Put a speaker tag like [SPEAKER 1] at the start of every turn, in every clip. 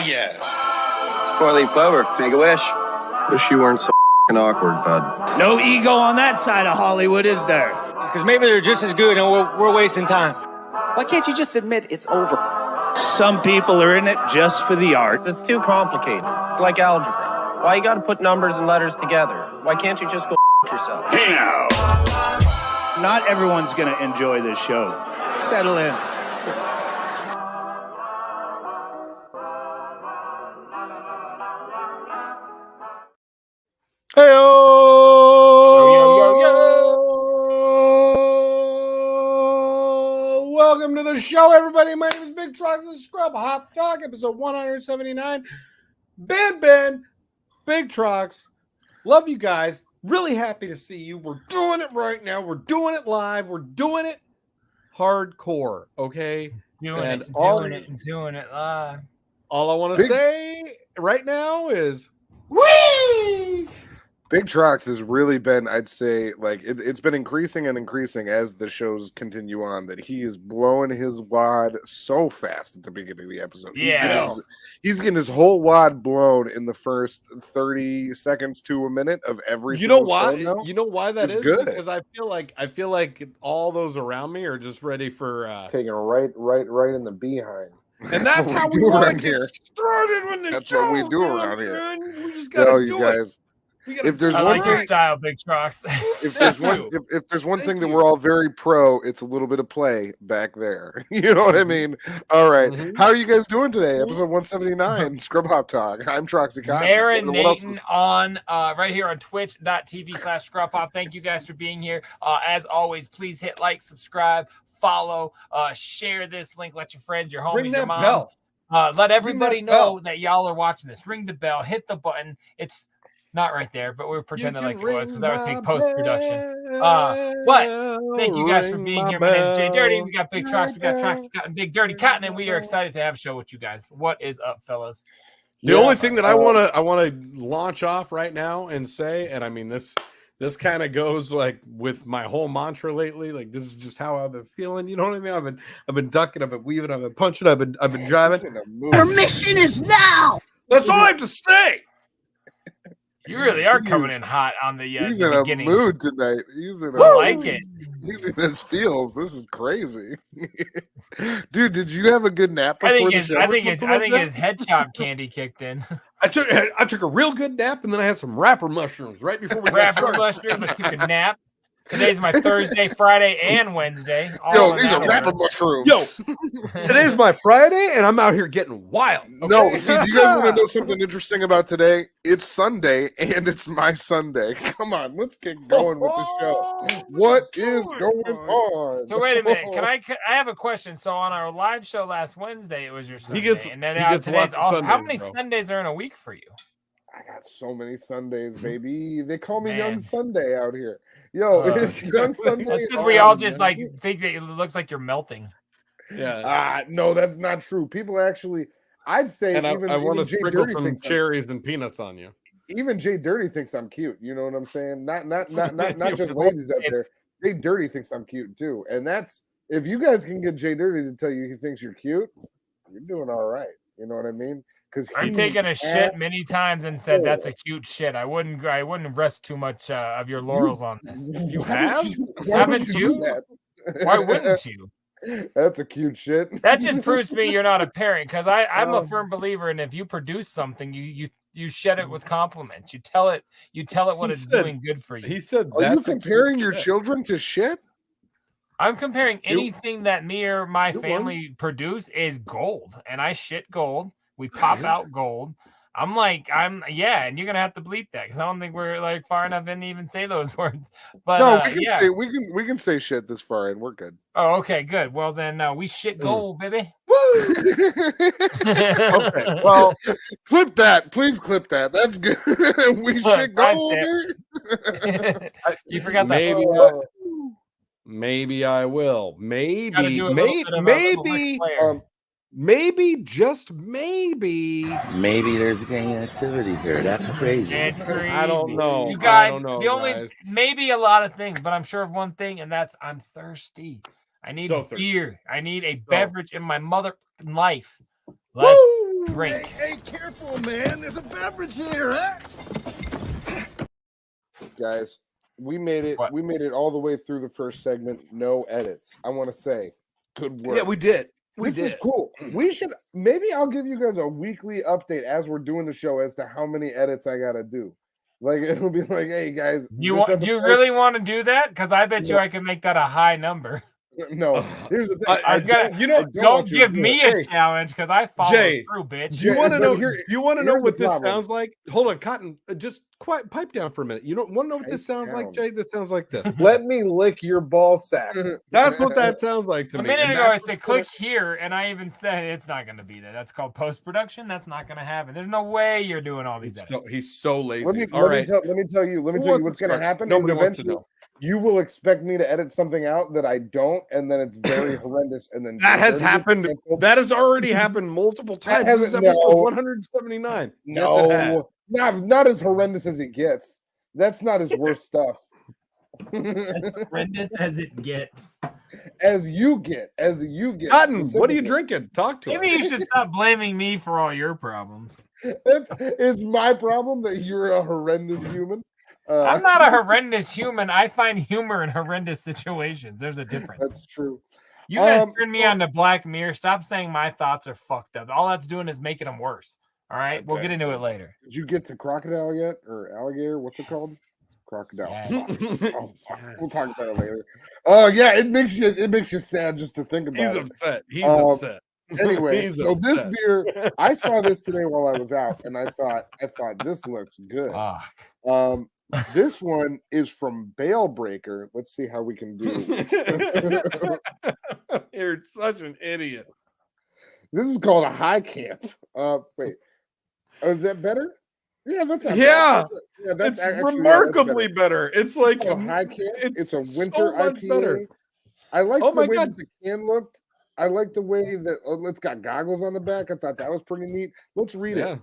[SPEAKER 1] yes.
[SPEAKER 2] It's four-leaf clover. Make a wish.
[SPEAKER 3] Wish you weren't so awkward, bud.
[SPEAKER 1] No ego on that side of Hollywood, is there?
[SPEAKER 4] Because maybe they're just as good and we're wasting time.
[SPEAKER 5] Why can't you just admit it's over?
[SPEAKER 1] Some people are in it just for the art.
[SPEAKER 3] It's too complicated. It's like algebra. Why you gotta put numbers and letters together? Why can't you just go yourself?
[SPEAKER 1] Hey now. Not everyone's going to enjoy this show. Settle in.
[SPEAKER 6] Welcome to the show, everybody. My name is Big Trox. This is Scrub Hop Talk, episode 179. Ben, Big Trox. Love you guys. Really happy to see you. We're doing it right now. We're doing it live. We're doing it hardcore, okay?
[SPEAKER 7] Doing it live.
[SPEAKER 6] All I want to say right now is,
[SPEAKER 8] whee! Big Trox has really been, I'd say, like it's been increasing and increasing as the shows continue on, that he is blowing his wad so fast at the beginning of the episode.
[SPEAKER 7] Yeah.
[SPEAKER 8] He's getting his whole wad blown in the first 30 seconds to a minute of every
[SPEAKER 6] you know
[SPEAKER 8] single
[SPEAKER 6] why?
[SPEAKER 8] show now.
[SPEAKER 6] You know why that
[SPEAKER 8] It's
[SPEAKER 6] is?
[SPEAKER 8] good.
[SPEAKER 6] Because I feel like all those around me are just ready for
[SPEAKER 9] taking right in the behind.
[SPEAKER 6] And that's how we want to get started when the
[SPEAKER 8] That's
[SPEAKER 6] show
[SPEAKER 8] what we do
[SPEAKER 6] comes,
[SPEAKER 8] around here.
[SPEAKER 6] man. We just gotta do
[SPEAKER 8] you guys. If there's
[SPEAKER 7] I
[SPEAKER 8] one
[SPEAKER 7] like your
[SPEAKER 8] thing,
[SPEAKER 7] style, Big Trox.
[SPEAKER 8] if there's one thing that we're all very pro, it's a little bit of play back there. You know what I mean? All right. How are you guys doing today? Episode 179, Scrub Hop Talk. I'm Troxy Cotton.
[SPEAKER 7] Marinating on right here on twitch.tv/Scrub Hop. Thank you guys for being here. As always, please hit like, subscribe, follow, share this link, let your friends, your homies,
[SPEAKER 6] ring
[SPEAKER 7] your
[SPEAKER 6] that
[SPEAKER 7] mom.
[SPEAKER 6] bell.
[SPEAKER 7] Let everybody
[SPEAKER 6] that
[SPEAKER 7] know
[SPEAKER 6] bell.
[SPEAKER 7] that y'all are watching this. Ring the bell, hit the button. It's not right there, but we were pretending like it was because that would take post-production. But thank you guys for being here. My name is JDirty. We got Big Trox, we got Troxy Cotton, Big Dirty Cotton, and we are excited to have a show with you guys. What is up, fellas?
[SPEAKER 6] The only thing that I want to launch off right now and say, and I mean this kind of goes like with my whole mantra lately. Like this is just how I've been feeling. You know what I mean? I've been ducking, I've been weaving, I've been punching, I've been driving.
[SPEAKER 1] Permission is now.
[SPEAKER 6] That's all I have to say.
[SPEAKER 7] You really are coming in hot on the
[SPEAKER 8] He's
[SPEAKER 7] the
[SPEAKER 8] in
[SPEAKER 7] beginning.
[SPEAKER 8] a mood tonight. He's in
[SPEAKER 7] I like it.
[SPEAKER 8] He's in his feels. This is crazy. Dude, did you have a good nap before
[SPEAKER 7] I
[SPEAKER 8] the show?
[SPEAKER 7] think his head chop candy kicked in.
[SPEAKER 6] I took a real good nap, and then I had some wrapper mushrooms right before we got
[SPEAKER 7] Rapper
[SPEAKER 6] started.
[SPEAKER 7] mushrooms. I took a nap. Today's my Thursday, Friday, and Wednesday.
[SPEAKER 8] Yo, these are rapper mushrooms.
[SPEAKER 6] Yo, today's my Friday, and I'm out here getting wild. Okay?
[SPEAKER 8] No, see, do you guys want to know something interesting about today? It's Sunday, and it's my Sunday. Come on, let's get going with the show. What is going on?
[SPEAKER 7] So wait a minute. I have a question. So on our live show last Wednesday, it was your Sunday, and then
[SPEAKER 6] gets
[SPEAKER 7] today's
[SPEAKER 6] lots of
[SPEAKER 7] also.
[SPEAKER 6] Sundays,
[SPEAKER 7] How many
[SPEAKER 6] bro.
[SPEAKER 7] Sundays are in a week for you?
[SPEAKER 8] I got so many Sundays, baby. They call me
[SPEAKER 7] Man.
[SPEAKER 8] Young Sunday out here. Yo, it's Young Sunday.
[SPEAKER 7] That's because we all just like think that it looks like you're melting.
[SPEAKER 6] Yeah.
[SPEAKER 8] No, that's not true. People actually, I'd say,
[SPEAKER 6] And
[SPEAKER 8] even
[SPEAKER 6] I want to
[SPEAKER 8] Jay
[SPEAKER 6] sprinkle
[SPEAKER 8] Dirty
[SPEAKER 6] some
[SPEAKER 8] thinks
[SPEAKER 6] cherries and peanuts on you.
[SPEAKER 8] even Jay Dirty thinks I'm cute. You know what I'm saying? Not just ladies out there. Jay Dirty thinks I'm cute too. And that's, if you guys can get Jay Dirty to tell you he thinks you're cute, you're doing all right. You know what I mean? Because
[SPEAKER 7] I've taken a shit many times and said that's a cute shit. I wouldn't rest too much of your laurels on this.
[SPEAKER 6] You have?
[SPEAKER 7] Haven't you? Why wouldn't you?
[SPEAKER 8] That's a cute shit.
[SPEAKER 7] That just proves to me you're not a parent, because I'm a firm believer in if you produce something, you shed it with compliments. You tell it what it's doing good for you.
[SPEAKER 6] He said,
[SPEAKER 8] "Are you comparing your children to shit?"
[SPEAKER 7] I'm comparing anything that me or my family produce is gold, and I shit gold. We pop out gold. And you're gonna have to bleep that because I don't think we're like far enough in to even say those words. But
[SPEAKER 8] no, we can say shit this far and we're good.
[SPEAKER 7] Oh, okay, good. Well then, we shit gold, baby. Woo!
[SPEAKER 8] Okay, well, clip that, please clip that. That's good. We shit gold.
[SPEAKER 7] You forgot
[SPEAKER 8] that.
[SPEAKER 6] Maybe I will. Maybe just maybe.
[SPEAKER 10] Maybe there's gang activity here. That's crazy.
[SPEAKER 6] I don't know.
[SPEAKER 7] You guys,
[SPEAKER 6] I don't know,
[SPEAKER 7] guys. Maybe a lot of things, but I'm sure of one thing, and that's I'm thirsty. I need beer. I need a beverage in my mother life. Let's drink.
[SPEAKER 11] Hey, careful, man. There's a beverage here, huh?
[SPEAKER 8] Guys, we made it.
[SPEAKER 7] What?
[SPEAKER 8] We made it all the way through the first segment. No edits. I want to say, good work.
[SPEAKER 6] Yeah, we did.
[SPEAKER 8] This is cool. We should maybe I'll give you guys a weekly update as we're doing the show as to how many edits I gotta do. Like it'll be like, hey guys,
[SPEAKER 7] Do you really want to do that? Because I bet you I can make that a high number.
[SPEAKER 8] No, here's the thing.
[SPEAKER 7] Don't give me a challenge because I follow through, bitch.
[SPEAKER 6] Do you want to know? You want to know what this
[SPEAKER 8] problem.
[SPEAKER 6] sounds like? Hold on, Cotton. Just pipe down for a minute. You don't want to know what this sounds like, Jay? This sounds like this.
[SPEAKER 9] Let me lick your ball sack.
[SPEAKER 6] That's what that sounds like to me.
[SPEAKER 7] A minute ago, I said click here, and I even said it's not going to be there. That's called post production. That's not going to happen. There's no way you're doing all these edits.
[SPEAKER 6] He's so lazy.
[SPEAKER 8] Let me tell you what's going to happen.
[SPEAKER 6] Nobody wants to know.
[SPEAKER 8] You will expect me to edit something out that I don't, and then it's very horrendous. And then
[SPEAKER 6] that has happened. That has already happened multiple times. This is episode 179.
[SPEAKER 8] No, not as horrendous as it gets. That's not his worst stuff.
[SPEAKER 7] As horrendous as it gets.
[SPEAKER 8] As you get.
[SPEAKER 6] Cotton, what are you drinking? Talk to us.
[SPEAKER 7] Maybe you should stop blaming me for all your problems.
[SPEAKER 8] It's my problem that you're a horrendous human.
[SPEAKER 7] I'm not a horrendous human. I find humor in horrendous situations. There's a difference.
[SPEAKER 8] That's true.
[SPEAKER 7] You guys turned me on to Black Mirror. Stop saying my thoughts are fucked up. All that's doing is making them worse. All right? Okay. We'll get into it later.
[SPEAKER 8] Did you get to crocodile yet? Or alligator? What's it called? Crocodile. Yes. We'll talk about it later. Oh, yeah. It makes you sad just to think about it.
[SPEAKER 6] He's upset.
[SPEAKER 8] Anyway, this beer, I saw this today while I was out, and I thought this looks good. This one is from Bale Breaker. Let's see how we can do.
[SPEAKER 6] You're such an idiot.
[SPEAKER 8] This is called a high camp. Wait, is that better? Yeah, that's not
[SPEAKER 6] bad. It's remarkably better. It's like
[SPEAKER 8] a high camp. It's a winter IPA. Better. I like the way that the can looked. I like the way that it's got goggles on the back. I thought that was pretty neat. Let's read it.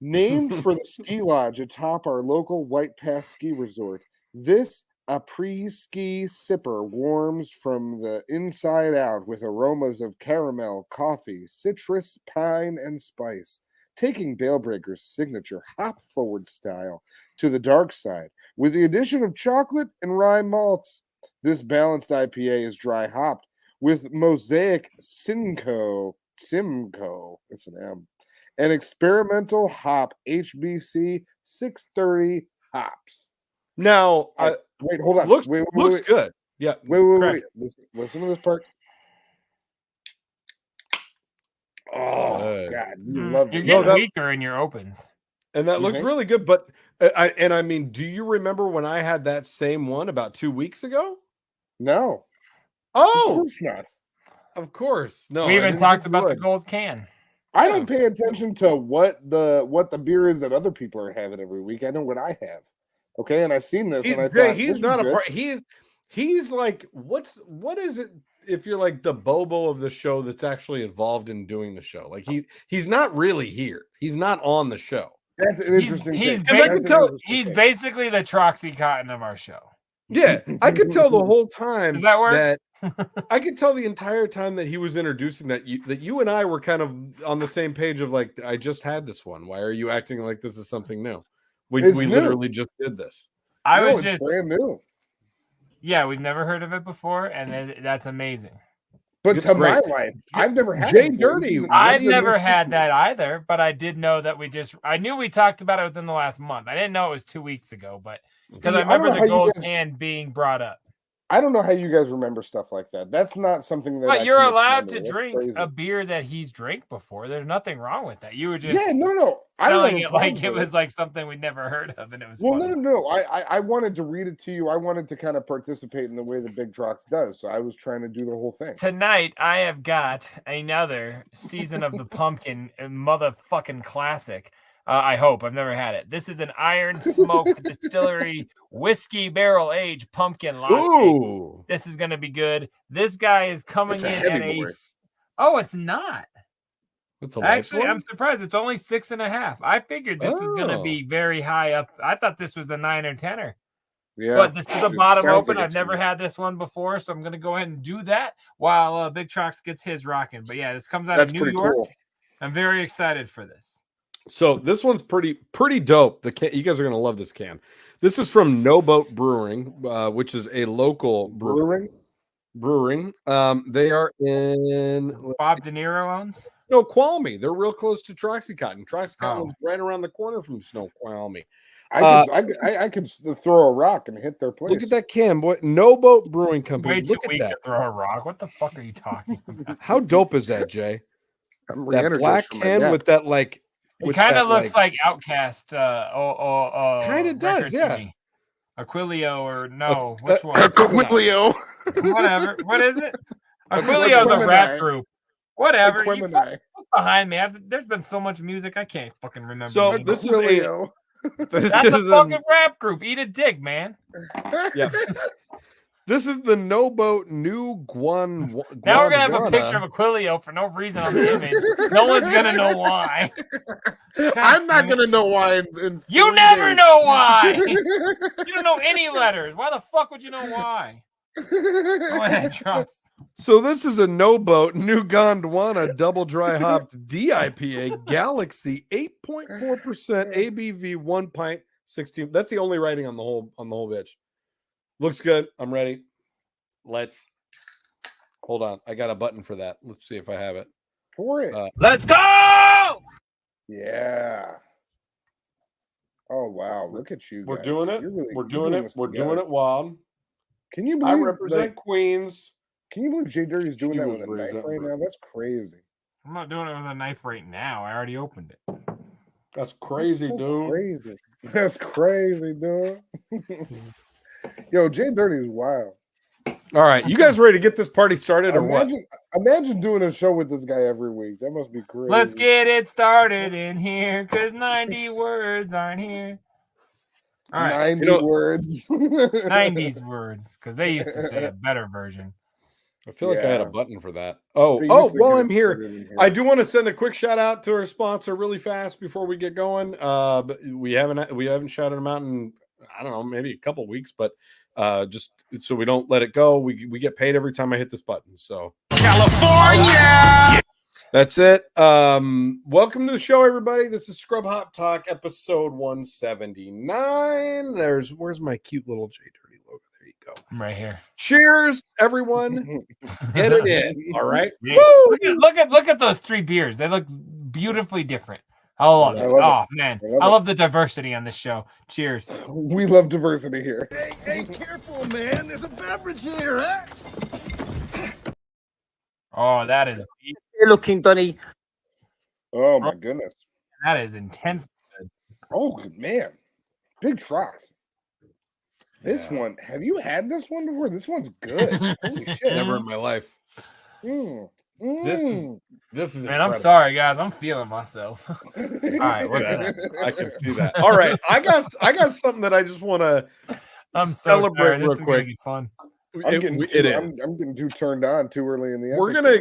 [SPEAKER 8] Named for the ski lodge atop our local White Pass ski resort, this après-ski sipper warms from the inside out with aromas of caramel, coffee, citrus, pine, and spice, taking Bale Breaker's signature hop-forward style to the dark side with the addition of chocolate and rye malts. This balanced IPA is dry hopped with Mosaic Simcoe, it's an M, and experimental hop HBC 630 hops.
[SPEAKER 6] Now,
[SPEAKER 8] wait, hold on.
[SPEAKER 6] Looks
[SPEAKER 8] wait.
[SPEAKER 6] Good. Yeah.
[SPEAKER 8] Wait. Listen to this part. Oh, God. You love it.
[SPEAKER 7] You're getting weaker in your opens.
[SPEAKER 6] And that looks really good. But, I mean, do you remember when I had that same one about 2 weeks ago?
[SPEAKER 8] No.
[SPEAKER 6] Oh,
[SPEAKER 8] of course not.
[SPEAKER 6] Of course. No.
[SPEAKER 7] We even talked about the gold can.
[SPEAKER 8] I don't pay attention to what the beer is that other people are having every week. I know what I have. Okay, and I've seen this, and I thought
[SPEAKER 6] he's not a part. He's like what is it? If you're like the Bobo of the show that's actually involved in doing the show, like he's not really here. He's not on the show.
[SPEAKER 8] That's an interesting.
[SPEAKER 7] He's basically the Troxy Cotton of our show.
[SPEAKER 6] Yeah, I could tell the whole time.
[SPEAKER 7] Does that work?
[SPEAKER 6] That I could tell the entire time that he was introducing that you and I were kind of on the same page of like, I just had this one. Why are you acting like this is something new? We literally just did this.
[SPEAKER 7] Was just
[SPEAKER 8] brand new.
[SPEAKER 7] Yeah, we've never heard of it before, and that's amazing.
[SPEAKER 8] But to my life, I've never had
[SPEAKER 6] JDirty.
[SPEAKER 7] I've never had that either, but I did know that I knew we talked about it within the last month. I didn't know it was 2 weeks ago, but because I remember the gold can being brought up.
[SPEAKER 8] I don't know how you guys remember stuff like that. That's not something that.
[SPEAKER 7] But you're allowed to drink a beer that he's drank before. There's nothing wrong with that. You were just selling it like it was like something we'd never heard of, and it was.
[SPEAKER 8] Well, no. I wanted to read it to you. I wanted to kind of participate in the way that Big Trox does. So I was trying to do the whole thing.
[SPEAKER 7] Tonight, I have got another Season of the Pumpkin motherfucking classic. I hope. I've never had it. This is an Iron Smoke Distillery whiskey barrel aged pumpkin latte.
[SPEAKER 6] Ooh.
[SPEAKER 7] This is going to be good. This guy is coming in at a. Oh, it's not. Actually, I'm surprised. It's only 6.5. I figured this was going to be very high up. I thought this was a 9 or 10er.
[SPEAKER 8] Yeah,
[SPEAKER 7] but this is a bottom open. I've never had this one before, so I'm going to go ahead and do that while Big Trox gets his rocking. But yeah, this comes out of New York.
[SPEAKER 8] Cool.
[SPEAKER 7] I'm very excited for this.
[SPEAKER 6] So this one's pretty dope. You guys are gonna love this can. This is from No Boat Brewing, which is a local brewing. They are in
[SPEAKER 7] Bob De Niro owns
[SPEAKER 6] Snoqualmie. They're real close to Troxy Cotton. Troxy Cotton is right around the corner from Snoqualmie.
[SPEAKER 8] I could throw a rock and hit their place.
[SPEAKER 6] Look at that can, boy. No Boat Brewing Company.
[SPEAKER 7] Way too
[SPEAKER 6] Look at
[SPEAKER 7] weak
[SPEAKER 6] that.
[SPEAKER 7] to throw a rock. What the fuck are you talking about?
[SPEAKER 6] How dope is that, Jay? That black can with that like.
[SPEAKER 7] It kind of looks like Outcast.
[SPEAKER 6] Kind of does, yeah.
[SPEAKER 7] Aquilio or no? Which one?
[SPEAKER 8] Aquilio.
[SPEAKER 7] Whatever. What is it? Aquilio's a rap group. Whatever. You look behind me. There's been so much music I can't fucking remember.
[SPEAKER 6] So this is a.
[SPEAKER 7] That's a fucking rap group. Eat a dick, man.
[SPEAKER 6] Yeah. This is the No Boat New Guan.
[SPEAKER 7] Now we're gonna have a picture of Aquilio for no reason on the image. No one's gonna know why.
[SPEAKER 8] I'm not gonna know why.
[SPEAKER 7] You never know why. You don't know any letters. Why the fuck would you know why? Go ahead, Trox.
[SPEAKER 6] So this is a No Boat New Gondwana double dry hopped DIPA Galaxy 8.4% ABV 1 pint 16. That's the only writing on the whole bitch. Looks good. I'm ready. Let's hold on. I got a button for that. Let's see if I have it.
[SPEAKER 8] For it.
[SPEAKER 10] Let's go!
[SPEAKER 8] Yeah. Oh wow! Look at you.
[SPEAKER 6] We're
[SPEAKER 8] guys.
[SPEAKER 6] doing it. We're doing it. We're doing it, Wild.
[SPEAKER 8] Can you believe
[SPEAKER 6] I represent Queens?
[SPEAKER 8] Can you believe JDirty's doing that with a knife right now? That's crazy.
[SPEAKER 7] I'm not doing it with a knife right now. I already opened it.
[SPEAKER 6] That's crazy, dude.
[SPEAKER 8] Crazy. That's crazy, dude. Yo, JDirty is wild.
[SPEAKER 6] All right, you guys ready to get this party started or what?
[SPEAKER 8] Imagine doing a show with this guy every week. That must be crazy.
[SPEAKER 7] Let's get it started in here, because 90 words aren't here. All right.
[SPEAKER 8] 90 words.
[SPEAKER 7] 90s words, because they used to say a better version.
[SPEAKER 6] I feel like I had a button for that. While I'm here, I do want to send a quick shout out to our sponsor really fast before we get going. We haven't shouted them out in, I don't know, maybe a couple weeks, but just so we don't let it go. We get paid every time I hit this button. So California. That's it. Welcome to the show, everybody. This is Scrub Hop Talk, episode 179. Where's my cute little JDirty logo? There you go.
[SPEAKER 7] I'm right here.
[SPEAKER 6] Cheers, everyone. Get it in. All right.
[SPEAKER 7] Yeah. Look at those three beers. They look beautifully different. I love it. Oh man, I love the diversity on this show. Cheers.
[SPEAKER 8] We love diversity here.
[SPEAKER 11] Hey, careful, man. There's a beverage here, huh?
[SPEAKER 7] Oh, that is
[SPEAKER 10] looking, Donny.
[SPEAKER 8] Oh my goodness.
[SPEAKER 7] That is intense.
[SPEAKER 8] Oh good man. Big Trox. This one, have you had this one before? This one's good. Holy shit.
[SPEAKER 6] Never in my life. This is
[SPEAKER 7] man, I'm sorry, guys. I'm feeling myself. All right,
[SPEAKER 6] I can see that. All right, I got something that I just want to celebrate real quick.
[SPEAKER 8] Fun. I'm getting too turned on too early in the episode.
[SPEAKER 6] We're gonna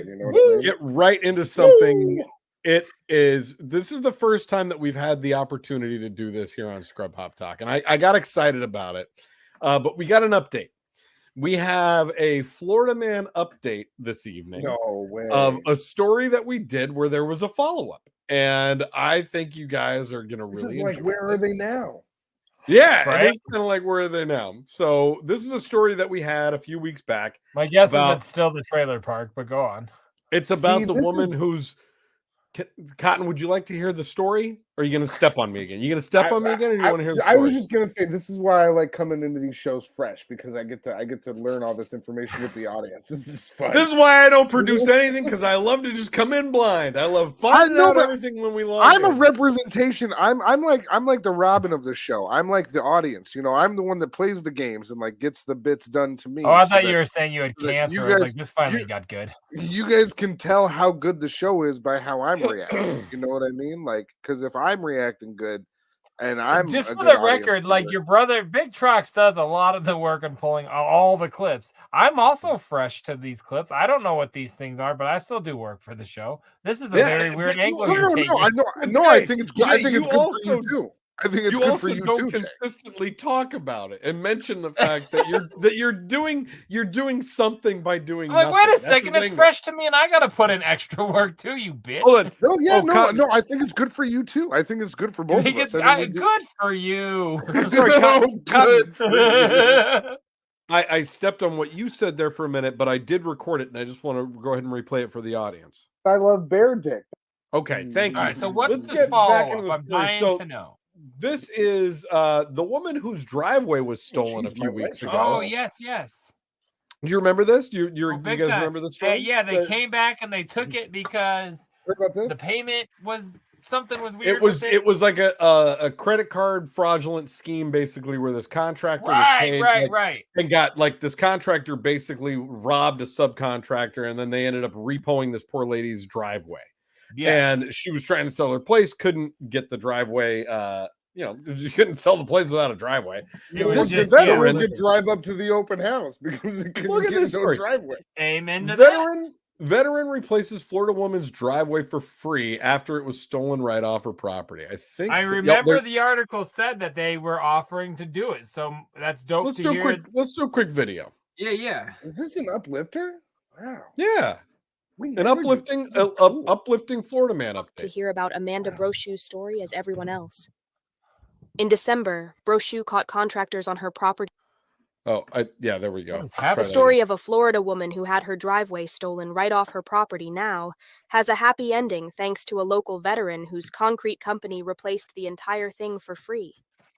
[SPEAKER 6] get right into something. This is the first time that we've had the opportunity to do this here on Scrub Hop Talk, and I got excited about it. But we got an update. We have a Florida Man update this evening.
[SPEAKER 8] No way.
[SPEAKER 6] Of a story that we did where there was a follow-up. And I think you guys are going to really enjoy
[SPEAKER 8] like, where are they now?
[SPEAKER 6] Yeah, right? It's kind of like, where are they now? So this is a story that we had a few weeks back.
[SPEAKER 7] My guess is it's still the trailer park, but go on.
[SPEAKER 6] It's about the woman who's... Cotton, would you like to hear the story? Or are you going to step on me again? You going to step on me again, or you want to hear the story?
[SPEAKER 8] I was just going to say this is why I like coming into these shows fresh, because I get to learn all this information with the audience. This is fun.
[SPEAKER 6] This is why I don't produce anything, because I love to just come in blind. I love finding out everything when we log
[SPEAKER 8] I'm a representation. I'm like the Robin of the show. I'm like the audience. You know, I'm the one that plays the games and like gets the bits done to me.
[SPEAKER 7] Oh, I thought you were saying you had cancer. I was like, this finally got good.
[SPEAKER 8] You guys can tell how good the show is by how I'm reacting. You know what I mean? Like, because if I'm reacting good, and I'm
[SPEAKER 7] just for the record, like your brother, Big Trox does a lot of the work on pulling all the clips. I'm also fresh to these clips. I don't know what these things are, but I still do work for the show. This is a very weird angle you're taking.
[SPEAKER 8] I think it's good. I think it's good for you too. I think it's
[SPEAKER 6] you
[SPEAKER 8] good
[SPEAKER 6] also
[SPEAKER 8] for you
[SPEAKER 6] don't
[SPEAKER 8] too, Jay.
[SPEAKER 6] consistently talk about it and mention the fact that you're doing something by doing
[SPEAKER 7] I'm like,
[SPEAKER 6] nothing.
[SPEAKER 7] wait a
[SPEAKER 6] That's
[SPEAKER 7] second,
[SPEAKER 6] his
[SPEAKER 7] it's
[SPEAKER 6] angle.
[SPEAKER 7] fresh to me, and I gotta put in extra work too, you bitch.
[SPEAKER 6] Hold on.
[SPEAKER 8] No, yeah,
[SPEAKER 6] Oh,
[SPEAKER 8] no, I think it's good for you too. I think it's good for
[SPEAKER 7] You
[SPEAKER 8] both
[SPEAKER 7] think
[SPEAKER 8] of us.
[SPEAKER 7] it's
[SPEAKER 8] I think
[SPEAKER 7] good for you.
[SPEAKER 6] Sorry,
[SPEAKER 8] good for you.
[SPEAKER 6] I stepped on what you said there for a minute, but I did record it, and I just want to go ahead and replay it for the audience.
[SPEAKER 9] I love bear dick.
[SPEAKER 6] Okay, thank you.
[SPEAKER 7] All right, so what's
[SPEAKER 6] Let's
[SPEAKER 7] this
[SPEAKER 6] get back
[SPEAKER 7] follow-up?
[SPEAKER 6] into the
[SPEAKER 7] I'm
[SPEAKER 6] story.
[SPEAKER 7] dying
[SPEAKER 6] So
[SPEAKER 7] to know.
[SPEAKER 6] this is the woman whose driveway was stolen a
[SPEAKER 8] Jeez,
[SPEAKER 6] few
[SPEAKER 8] my
[SPEAKER 6] weeks
[SPEAKER 8] legs
[SPEAKER 6] ago.
[SPEAKER 8] are
[SPEAKER 7] Oh, yes.
[SPEAKER 6] Do you remember this? You
[SPEAKER 7] Big
[SPEAKER 6] guys
[SPEAKER 7] time.
[SPEAKER 6] remember this story?
[SPEAKER 7] Yeah, they came back and they took it because
[SPEAKER 8] Heard about this?
[SPEAKER 7] the payment was something was weird.
[SPEAKER 6] It was like a credit card fraudulent scheme, basically, where this contractor was paid,
[SPEAKER 7] right.
[SPEAKER 6] and got like this contractor basically robbed a subcontractor, and then they ended up repoing this poor lady's driveway.
[SPEAKER 7] Yes.
[SPEAKER 6] And she was trying to sell her place, couldn't get the driveway. You couldn't sell the place without a driveway.
[SPEAKER 8] This veteran could drive up to the open house because it couldn't get
[SPEAKER 6] this
[SPEAKER 8] no
[SPEAKER 6] story.
[SPEAKER 8] driveway.
[SPEAKER 7] Amen to that.
[SPEAKER 6] Veteran replaces Florida woman's driveway for free after it was stolen right off her property. I
[SPEAKER 7] remember the article said that they were offering to do it, so that's dope.
[SPEAKER 6] Let's do a quick video.
[SPEAKER 7] Yeah.
[SPEAKER 8] Is this an uplifter? Wow.
[SPEAKER 6] Yeah. An uplifting Florida man update.
[SPEAKER 12] To hear about Amanda Brochu's story as everyone else. In December, Brochu caught contractors on her property.
[SPEAKER 6] Oh, there we go.
[SPEAKER 12] The story of a Florida woman who had her driveway stolen right off her property now has a happy ending thanks to a local veteran whose concrete company replaced the entire thing for free.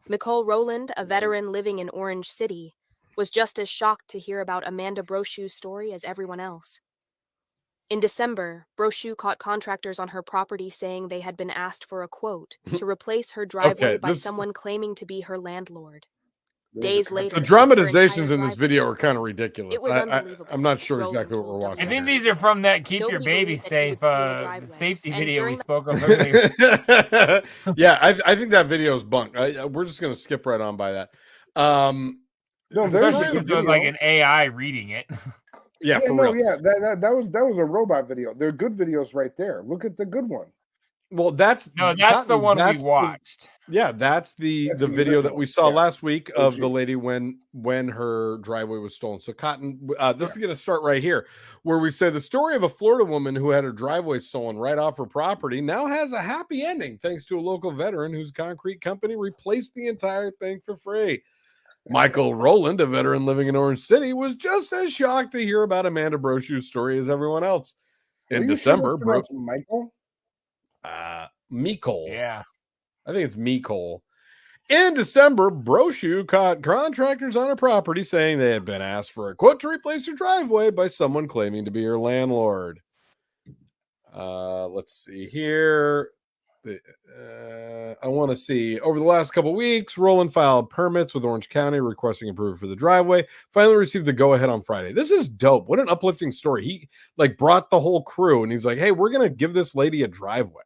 [SPEAKER 12] Nicole Rowland, a veteran living in Orange City, was just as shocked to hear about Amanda Brochu's story as everyone else. In December, Brochu caught contractors on her property saying they had been asked for a quote to replace her driveway by someone claiming to be her landlord. Days later,
[SPEAKER 6] the dramatizations in this video are kind of ridiculous.
[SPEAKER 12] It was unbelievable.
[SPEAKER 6] I'm not sure exactly what we're watching.
[SPEAKER 7] I think these are from that Keep Your Baby Safe safety video we spoke of
[SPEAKER 6] earlier. Yeah, I think that video is bunk. We're just going to skip right on by that.
[SPEAKER 7] No, especially since it was like an AI reading it.
[SPEAKER 6] Yeah, for real.
[SPEAKER 8] Yeah, that was a robot video. They're good videos right there. Look at the good one.
[SPEAKER 6] Well, that's
[SPEAKER 7] the one we watched.
[SPEAKER 6] That's the video that we saw last week of the lady when her driveway was stolen. So Cotton, this is going to start right here, where we say the story of a Florida woman who had her driveway stolen right off her property now has a happy ending thanks to a local veteran whose concrete company replaced the entire thing for free. Michael Rowland, a veteran living in Orange City, was just as shocked to hear about Amanda Brochu's story as everyone else. In December,
[SPEAKER 8] Michael?
[SPEAKER 6] Mikol.
[SPEAKER 7] Yeah.
[SPEAKER 6] I think it's Mikol. In December, Brochu caught contractors on a property saying they had been asked for a quote to replace their driveway by someone claiming to be her landlord. Let's see here. I want to see. Over the last couple of weeks, Roland filed permits with Orange County requesting approval for the driveway. Finally received the go-ahead on Friday. This is dope. What an uplifting story. He brought the whole crew, and he's like, hey, we're going to give this lady a driveway.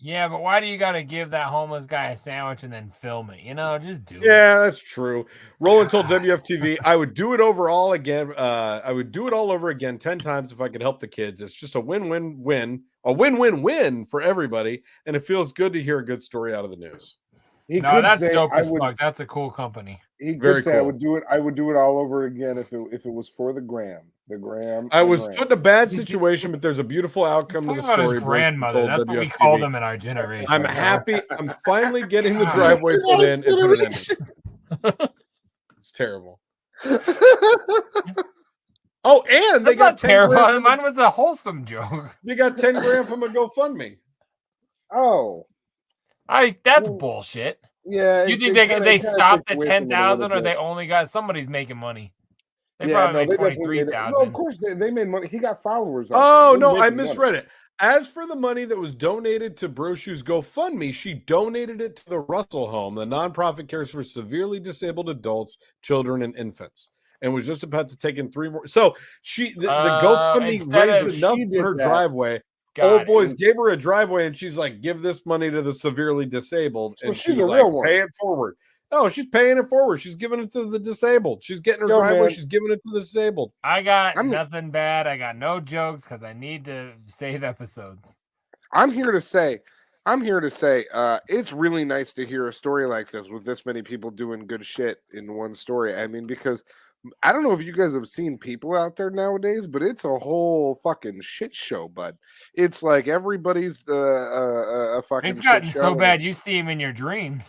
[SPEAKER 7] Yeah, but why do you got to give that homeless guy a sandwich and then film it? Just do it.
[SPEAKER 6] Yeah, that's true. Roland told WFTV, I would do it all over again 10 times if I could help the kids. It's just a win-win-win, a win-win-win for everybody, and it feels good to hear a good story out of the news.
[SPEAKER 7] That's dope as fuck. That's a cool company.
[SPEAKER 8] He could say, cool. I would do it all over again if it was for the gram. I
[SPEAKER 6] was put in a bad situation, but there's a beautiful outcome to the story.
[SPEAKER 7] His grandmother. That's what we call them in our generation.
[SPEAKER 6] I'm happy. I'm finally getting the driveway put in. It's terrible. Oh, and they got 10 grand.
[SPEAKER 7] Mine was a wholesome joke.
[SPEAKER 6] They got 10 grand from a GoFundMe.
[SPEAKER 8] Oh,
[SPEAKER 7] that's bullshit.
[SPEAKER 8] Yeah.
[SPEAKER 7] You think they stopped at 10,000, or they only got somebody's making money? They probably made 23,000.
[SPEAKER 8] No, of course they made money. He got followers.
[SPEAKER 6] Oh no, I misread it. As for the money that was donated to Brochu's GoFundMe, she donated it to the Russell Home, the nonprofit cares for severely disabled adults, children, and infants, and was just about to take in 3 more. So the GoFundMe raised enough for her driveway. Old boys gave her a driveway, and she's like, "Give this money to the severely disabled." And
[SPEAKER 8] she's a real one.
[SPEAKER 6] Pay it forward. No, she's paying it forward. She's giving it to the disabled. She's getting her driveway. Man. She's giving it to the disabled.
[SPEAKER 7] I got nothing bad. I got no jokes because I need to save episodes.
[SPEAKER 8] I'm here to say, I'm here to say it's really nice to hear a story like this with this many people doing good shit in one story. I mean, because I don't know if you guys have seen people out there nowadays, but it's a whole fucking shit show, bud. It's like everybody's a fucking
[SPEAKER 7] It's gotten
[SPEAKER 8] shit show.
[SPEAKER 7] so bad you see him in your dreams.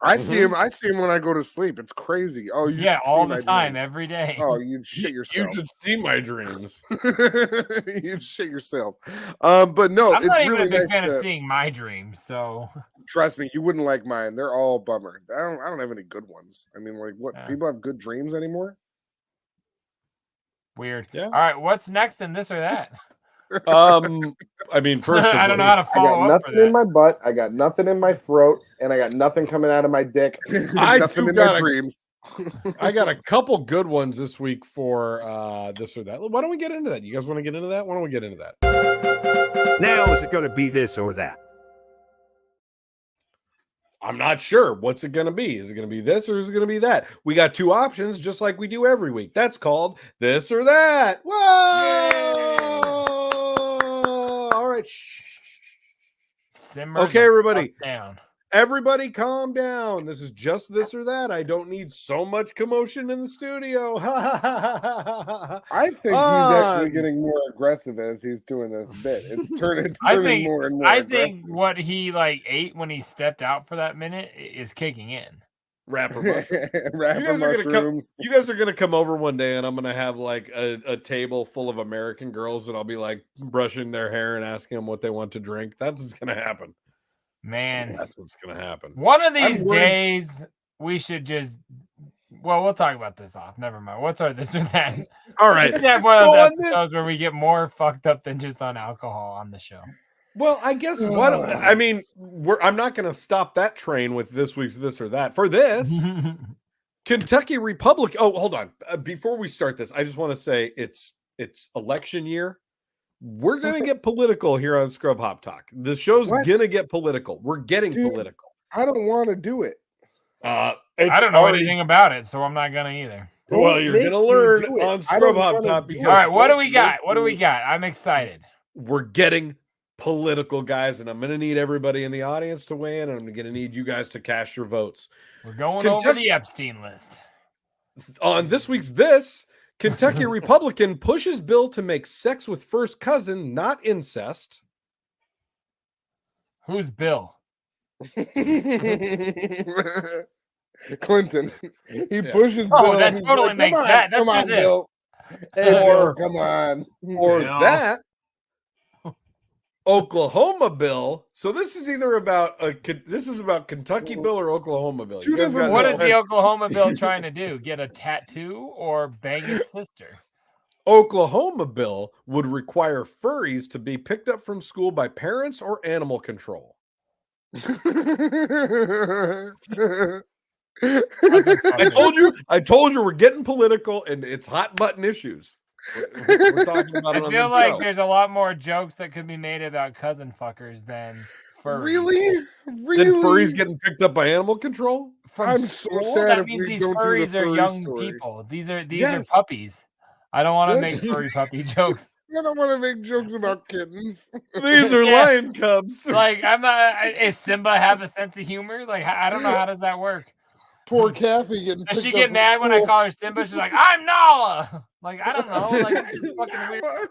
[SPEAKER 8] I see him. I see him when I go to sleep. It's crazy. Oh, you
[SPEAKER 7] yeah,
[SPEAKER 8] should
[SPEAKER 7] all
[SPEAKER 8] see
[SPEAKER 7] the
[SPEAKER 8] my
[SPEAKER 7] time,
[SPEAKER 8] dreams.
[SPEAKER 7] every day.
[SPEAKER 8] Oh, you'd shit yourself.
[SPEAKER 6] You should see my dreams.
[SPEAKER 8] You'd shit yourself. But no,
[SPEAKER 7] I'm
[SPEAKER 8] it's
[SPEAKER 7] not even
[SPEAKER 8] really
[SPEAKER 7] a big
[SPEAKER 8] nice
[SPEAKER 7] fan
[SPEAKER 8] to,
[SPEAKER 7] of seeing my dreams, so
[SPEAKER 8] trust me, you wouldn't like mine. They're all bummer. I don't have any good ones. I mean, like, what,
[SPEAKER 7] Yeah.
[SPEAKER 8] people have good dreams anymore?
[SPEAKER 7] weird.
[SPEAKER 6] Yeah.
[SPEAKER 7] All right, what's next in this or that?
[SPEAKER 6] I mean, first of
[SPEAKER 7] I don't know
[SPEAKER 6] all,
[SPEAKER 7] how to
[SPEAKER 9] I
[SPEAKER 7] follow
[SPEAKER 9] got
[SPEAKER 7] up for
[SPEAKER 9] nothing in
[SPEAKER 7] that.
[SPEAKER 9] my butt. I got nothing in my throat, and I got nothing coming out of my dick.
[SPEAKER 6] I
[SPEAKER 8] Nothing
[SPEAKER 6] too
[SPEAKER 8] in my
[SPEAKER 6] got a-
[SPEAKER 8] dreams.
[SPEAKER 6] I got a couple good ones this week for this or that. Why don't we get into that? You guys want to get into that? Why don't we get into that?
[SPEAKER 11] Now, is it going to be this or that?
[SPEAKER 6] I'm not sure. What's it going to be? Is it going to be this or is it going to be that? We got two options, just like we do every week. That's called this or that. Whoa! All right.
[SPEAKER 7] Simmer
[SPEAKER 6] Okay,
[SPEAKER 7] the
[SPEAKER 6] everybody.
[SPEAKER 7] fuck down.
[SPEAKER 6] Everybody calm down. This is just this or that. I don't need so much commotion in the studio.
[SPEAKER 8] I think he's actually getting more aggressive as he's doing this bit. It's turning more and more
[SPEAKER 7] I
[SPEAKER 8] aggressive.
[SPEAKER 7] think what he ate when he stepped out for that minute is kicking in.
[SPEAKER 6] Rapper mushroom.
[SPEAKER 8] Rapper mushrooms.
[SPEAKER 6] You guys are gonna come over one day, and I'm gonna have like a table full of American girls, and I'll be like brushing their hair and asking them what they want to drink. That's what's gonna happen.
[SPEAKER 7] Man,
[SPEAKER 6] that's what's gonna happen.
[SPEAKER 7] One of these days, we should just. Well, we'll talk about this off. Never mind. What's our this or that?
[SPEAKER 6] All right.
[SPEAKER 7] We should have one of those episodes where we get more fucked up than just on alcohol on the show.
[SPEAKER 6] Well, I guess what I mean, I'm not going to stop that train with this week's this or that. For this, Kentucky Republic. Oh, hold on. Before we start this, I just want to say it's election year. We're going to get political here on Scrub Hop Talk. The show's going to get political. We're getting political.
[SPEAKER 8] I don't want to do it.
[SPEAKER 7] I don't know anything about it, so I'm not going to either.
[SPEAKER 6] Well, you're going to learn on Scrub Hop Talk.
[SPEAKER 7] All right, what do we got? What do we got? I'm excited.
[SPEAKER 6] We're getting political, guys, and I'm going to need everybody in the audience to weigh in, and I'm going to need you guys to cast your votes.
[SPEAKER 7] We're going over the Epstein list.
[SPEAKER 6] On this week's This, Kentucky Republican pushes bill to make sex with first cousin not incest.
[SPEAKER 7] Who's Bill?
[SPEAKER 8] Clinton. He pushes Bill.
[SPEAKER 7] Oh, that totally makes that. That's
[SPEAKER 8] come on,
[SPEAKER 7] this.
[SPEAKER 8] Bill. Hey, Bill, come on.
[SPEAKER 6] Or that Oklahoma bill. So this is either about about Kentucky bill or Oklahoma bill.
[SPEAKER 7] What is the Oklahoma bill trying to do? Get a tattoo or bang its sister?
[SPEAKER 6] Oklahoma bill would require furries to be picked up from school by parents or animal control. I told you we're getting political and it's hot button issues. We're talking about it on
[SPEAKER 7] I feel
[SPEAKER 6] the
[SPEAKER 7] like
[SPEAKER 6] show.
[SPEAKER 7] there's a lot more jokes that could be made about cousin fuckers than furries.
[SPEAKER 8] Really?
[SPEAKER 6] Then furries getting picked up by animal control?
[SPEAKER 7] From school? That means these furries are young people. These are puppies. I don't want to make furry puppy jokes.
[SPEAKER 8] I don't want to make jokes about kittens.
[SPEAKER 6] These are lion cubs.
[SPEAKER 7] Like, I'm not. Is Simba have a sense of humor? Like, I don't know. How does that work?
[SPEAKER 8] Poor Kathy getting.
[SPEAKER 7] Does she get mad when I call her Simba? She's like, I'm Nala. Like, I don't know. Like, this is fucking weird.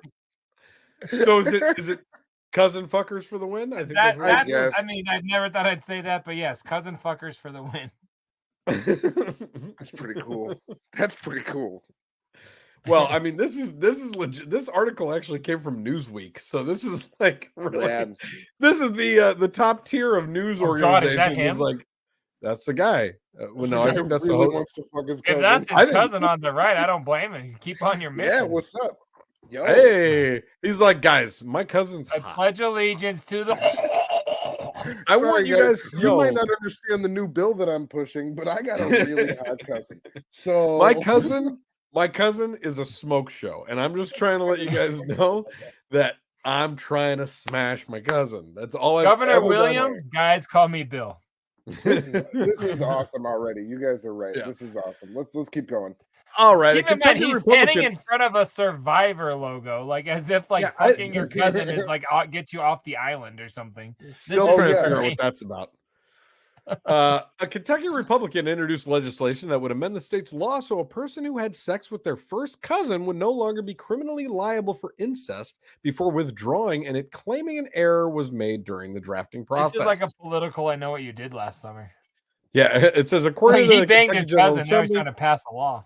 [SPEAKER 6] So is it cousin fuckers for the win? I think that's right.
[SPEAKER 7] I mean, I've never thought I'd say that, but yes, cousin fuckers for the win.
[SPEAKER 8] That's pretty cool. That's pretty cool.
[SPEAKER 6] Well, I mean, this is legit. This article actually came from Newsweek, so this is like really.
[SPEAKER 8] Man.
[SPEAKER 6] This is the top tier of news organizations.
[SPEAKER 7] God, is that him?
[SPEAKER 6] Like, that's the guy.
[SPEAKER 8] Well,
[SPEAKER 6] no, I think that's the host.
[SPEAKER 7] If that's his cousin on the right, I don't blame him. Keep on your mission.
[SPEAKER 8] Yeah, what's up? Yo.
[SPEAKER 6] Hey, he's like, guys, my cousin's
[SPEAKER 7] I
[SPEAKER 6] hot.
[SPEAKER 7] pledge allegiance to the.
[SPEAKER 6] I want you guys.
[SPEAKER 8] You might not understand the new bill that I'm pushing, but I got a really hot cousin. So
[SPEAKER 6] my cousin is a smoke show, and I'm just trying to let you guys know that I'm trying to smash my cousin. That's all.
[SPEAKER 7] Governor William, guys, call me Bill.
[SPEAKER 8] This is awesome already. You guys are right. Yeah. This is awesome. Let's keep going.
[SPEAKER 6] All right.
[SPEAKER 7] Keep in mind, he's standing in front of a Survivor logo, like as if fucking your cousin is gets you off the island or something.
[SPEAKER 6] Still trying to figure out what that's about. A Kentucky Republican introduced legislation that would amend the state's law so a person who had sex with their first cousin would no longer be criminally liable for incest before withdrawing and it claiming an error was made during the drafting process.
[SPEAKER 7] This is like a political I know what you did last summer.
[SPEAKER 6] Yeah, it says according to
[SPEAKER 7] he banged his cousin, now he's trying to pass a law.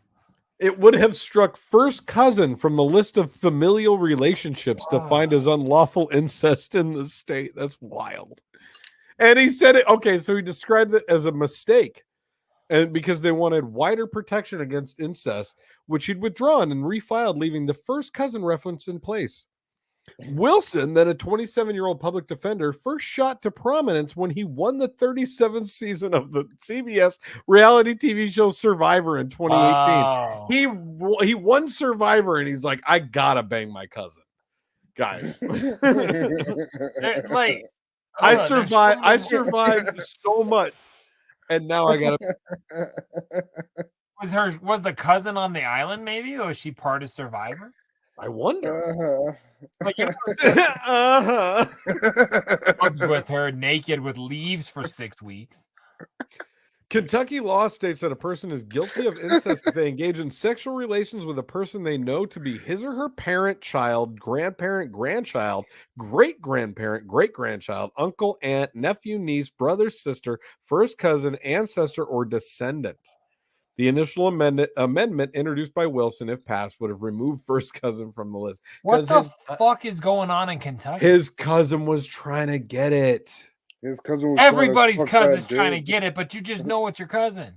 [SPEAKER 6] It would have struck first cousin from the list of familial relationships defined as unlawful incest in the state. That's wild. And he said it. Okay, so he described it as a mistake, and because they wanted wider protection against incest, which he'd withdrawn and refiled, leaving the first cousin reference in place. Wilson, then a 27-year-old public defender, first shot to prominence when he won the 37th season of the CBS reality TV show Survivor in 2018. Wow. He won Survivor, and he's like, I gotta bang my cousin, guys. I survived so much, and now I gotta.
[SPEAKER 7] Was the cousin on the island? Maybe, or was she part of Survivor?
[SPEAKER 6] I wonder.
[SPEAKER 7] With her naked with leaves for 6 weeks.
[SPEAKER 6] Kentucky law states that a person is guilty of incest if they engage in sexual relations with a person they know to be his or her parent, child, grandparent, grandchild, great-grandparent, great-grandchild, uncle, aunt, nephew, niece, brother, sister, first cousin, ancestor, or descendant. The initial amendment introduced by Wilson, if passed, would have removed first cousin from the list.
[SPEAKER 7] What the fuck is going on in Kentucky?
[SPEAKER 6] His cousin was trying to get it.
[SPEAKER 8] His cousin was
[SPEAKER 7] everybody's cousin's trying to get it, but you just know it's your cousin.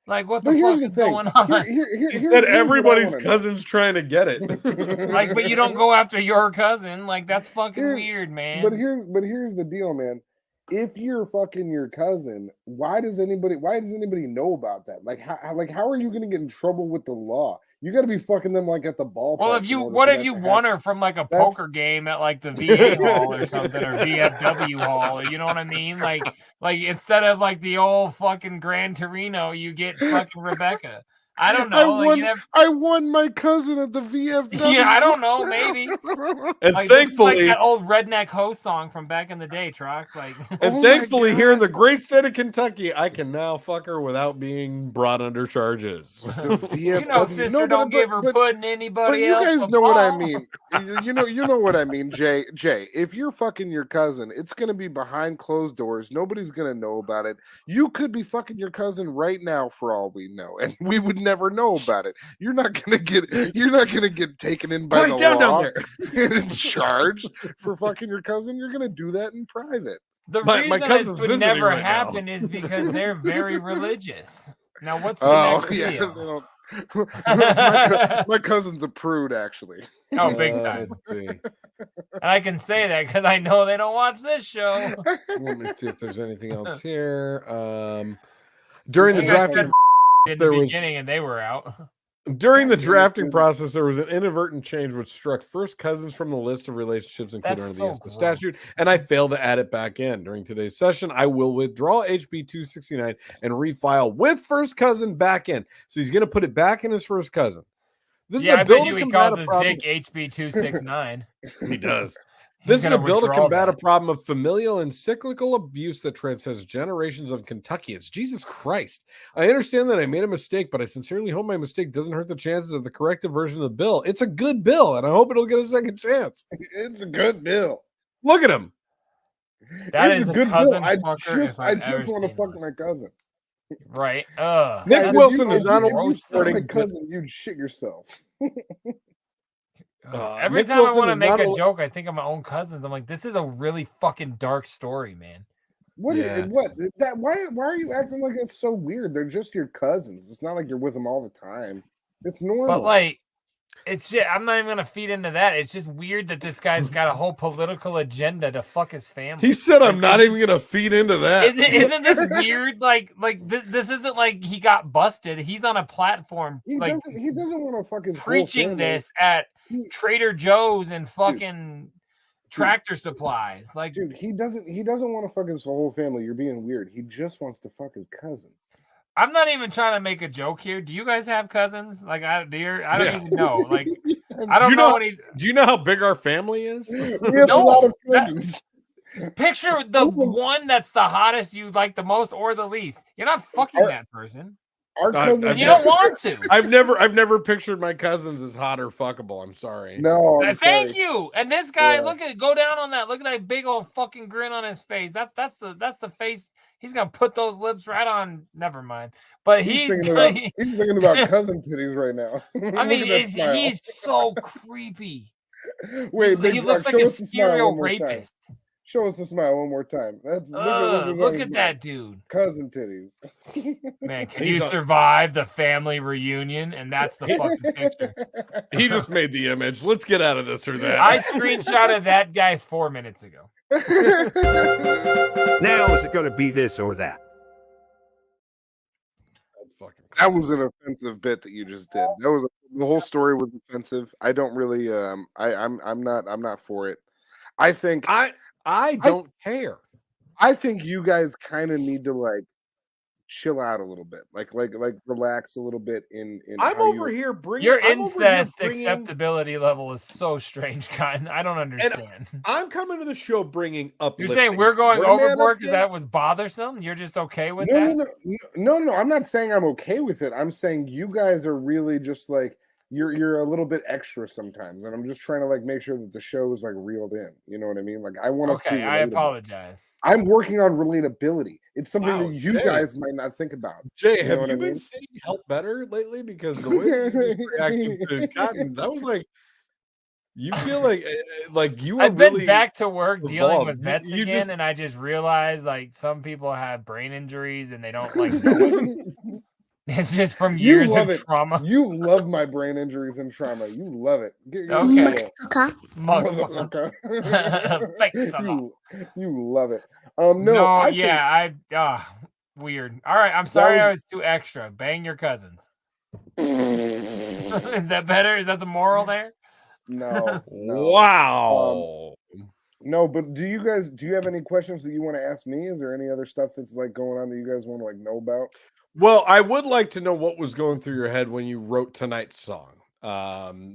[SPEAKER 7] Like, what the fuck is going on?
[SPEAKER 6] He said everybody's cousin's trying to get it.
[SPEAKER 7] But you don't go after your cousin. Like, that's fucking weird, man.
[SPEAKER 8] But here's the deal, man. If you're fucking your cousin, why does anybody know about that? Like, how are you going to get in trouble with the law? You got to be fucking them like at the ballpark.
[SPEAKER 7] Well, if you won her from like a poker game at like the VA hall or something, or VFW hall, or you know what I mean? Like instead of like the old fucking Gran Torino, you get fucking Rebecca. I don't know.
[SPEAKER 8] I won my cousin at the VFW.
[SPEAKER 7] Yeah, I don't know. Maybe.
[SPEAKER 6] And
[SPEAKER 7] like,
[SPEAKER 6] thankfully,
[SPEAKER 7] like that old redneck host song from back in the day, Trox. Like,
[SPEAKER 6] and thankfully, here in the great state of Kentucky, I can now fuck her without being brought under charges.
[SPEAKER 7] You know, sister, don't give her pudding anybody else.
[SPEAKER 8] But you guys know what I mean. You know what I mean, Jay. If you're fucking your cousin, it's gonna be behind closed doors. Nobody's gonna know about it. You could be fucking your cousin right now, for all we know, and we would never know about it. You're not gonna get taken in by the law and charged for fucking your cousin. You're gonna do that in private.
[SPEAKER 7] The reason this would never happen is because they're very religious. Now, what's the next deal?
[SPEAKER 8] My cousin's a prude, actually.
[SPEAKER 7] Oh, big time. And I can say that because I know they don't watch this show.
[SPEAKER 6] Let me see if there's anything else here. During the drafting,
[SPEAKER 7] and they were out.
[SPEAKER 6] During the drafting process, there was an inadvertent change which struck first cousins from the list of relationships included under the ESPA statute, and I failed to add it back in. During today's session, I will withdraw HB 269 and refile with first cousin back in. So he's going to put it back in his first cousin. This is a bill to combat a problem.
[SPEAKER 7] HB 269.
[SPEAKER 6] He does. This is a bill to combat a problem of familial and cyclical abuse that transcends generations of Kentuckians. Jesus Christ. I understand that I made a mistake, but I sincerely hope my mistake doesn't hurt the chances of the corrected version of the bill. It's a good bill, and I hope it'll get a second chance.
[SPEAKER 8] It's a good bill.
[SPEAKER 6] Look at him.
[SPEAKER 7] That is a good bill.
[SPEAKER 8] I just want to fuck my cousin.
[SPEAKER 7] Right.
[SPEAKER 6] Nick Wilson is not only
[SPEAKER 8] my cousin, you'd shit yourself.
[SPEAKER 7] Every
[SPEAKER 6] Nick
[SPEAKER 7] time
[SPEAKER 6] Wilson
[SPEAKER 7] I want to
[SPEAKER 6] is
[SPEAKER 7] make
[SPEAKER 6] not
[SPEAKER 7] a joke, I think of my own cousins. I'm like, this is a really fucking dark story, man.
[SPEAKER 8] Why are you acting like it's so weird? They're just your cousins. It's not like you're with them all the time. It's normal.
[SPEAKER 7] But like, it's shit. I'm not even gonna feed into that. It's just weird that this guy's got a whole political agenda to fuck his family.
[SPEAKER 6] He said, "I'm not even gonna feed into that."
[SPEAKER 7] Isn't this weird? Like this isn't like he got busted. He's on a platform.
[SPEAKER 8] He doesn't want to fucking
[SPEAKER 7] preaching this at Trader Joe's and fucking Tractor Supplies. Like,
[SPEAKER 8] dude, he doesn't want to fuck his whole family. You're being weird. He just wants to fuck his cousin.
[SPEAKER 7] I'm not even trying to make a joke here. Do you guys have cousins? Like, I don't even know. Like, I don't know.
[SPEAKER 6] Do you know how big our family is?
[SPEAKER 8] We have a lot of cousins.
[SPEAKER 7] Picture the one that's the hottest you like the most or the least. You're not fucking that person.
[SPEAKER 8] Our cousins,
[SPEAKER 7] you don't want to.
[SPEAKER 6] I've never pictured my cousins as hot or fuckable. I'm sorry.
[SPEAKER 8] No,
[SPEAKER 7] thank you. And this guy, go down on that. Look at that big old fucking grin on his face. That's the face. He's gonna put those lips right on. Never mind. But he's
[SPEAKER 8] thinking about cousin titties right now.
[SPEAKER 7] I mean, he's so creepy.
[SPEAKER 8] Wait,
[SPEAKER 7] he looks like a serial rapist.
[SPEAKER 8] Show us the smile one more time.
[SPEAKER 7] Look at that dude.
[SPEAKER 8] Cousin titties.
[SPEAKER 7] Man, can you survive the family reunion? And that's the fucking picture.
[SPEAKER 6] He just made the image. Let's get out of this or that.
[SPEAKER 7] I screenshotted that guy 4 minutes ago.
[SPEAKER 11] Now is it going to be this or that?
[SPEAKER 8] That was an offensive bit that you just did. The whole story was offensive. I don't really. I'm not for it. I think
[SPEAKER 6] I don't care.
[SPEAKER 8] I think you guys kind of need to like chill out a little bit, like relax a little bit.
[SPEAKER 6] I'm over here bringing
[SPEAKER 7] your incest acceptability level is so strange, Cotton. I don't understand.
[SPEAKER 6] And I'm coming to the show bringing up.
[SPEAKER 7] You're saying we're going overboard because that was bothersome. You're just okay with that?
[SPEAKER 8] No. I'm not saying I'm okay with it. I'm saying you guys are really just like. You're a little bit extra sometimes, and I'm just trying to like make sure that the show is like reeled in. You know what I mean? Like I want to.
[SPEAKER 7] Okay, I apologize.
[SPEAKER 8] I'm working on relatability. It's something that you guys might not think about.
[SPEAKER 6] Jay, have you been seeing Help Better lately? Because the way you reacting to Cotton, that was like you feel like you.
[SPEAKER 7] I've
[SPEAKER 6] really
[SPEAKER 7] been back to work dealing with vets again, and I just realized like some people have brain injuries and they don't like know it. It's just from years of trauma.
[SPEAKER 8] You love my brain injuries and trauma. You love it.
[SPEAKER 7] Okay.
[SPEAKER 8] Motherfucker. You love it.
[SPEAKER 7] Weird. All right. I'm sorry I was too extra. Bang your cousins. Is that better? Is that the moral there?
[SPEAKER 8] No.
[SPEAKER 6] Wow.
[SPEAKER 8] No, but do you have any questions that you want to ask me? Is there any other stuff that's like going on that you guys want to like know about?
[SPEAKER 6] Well, I would like to know what was going through your head when you wrote tonight's song.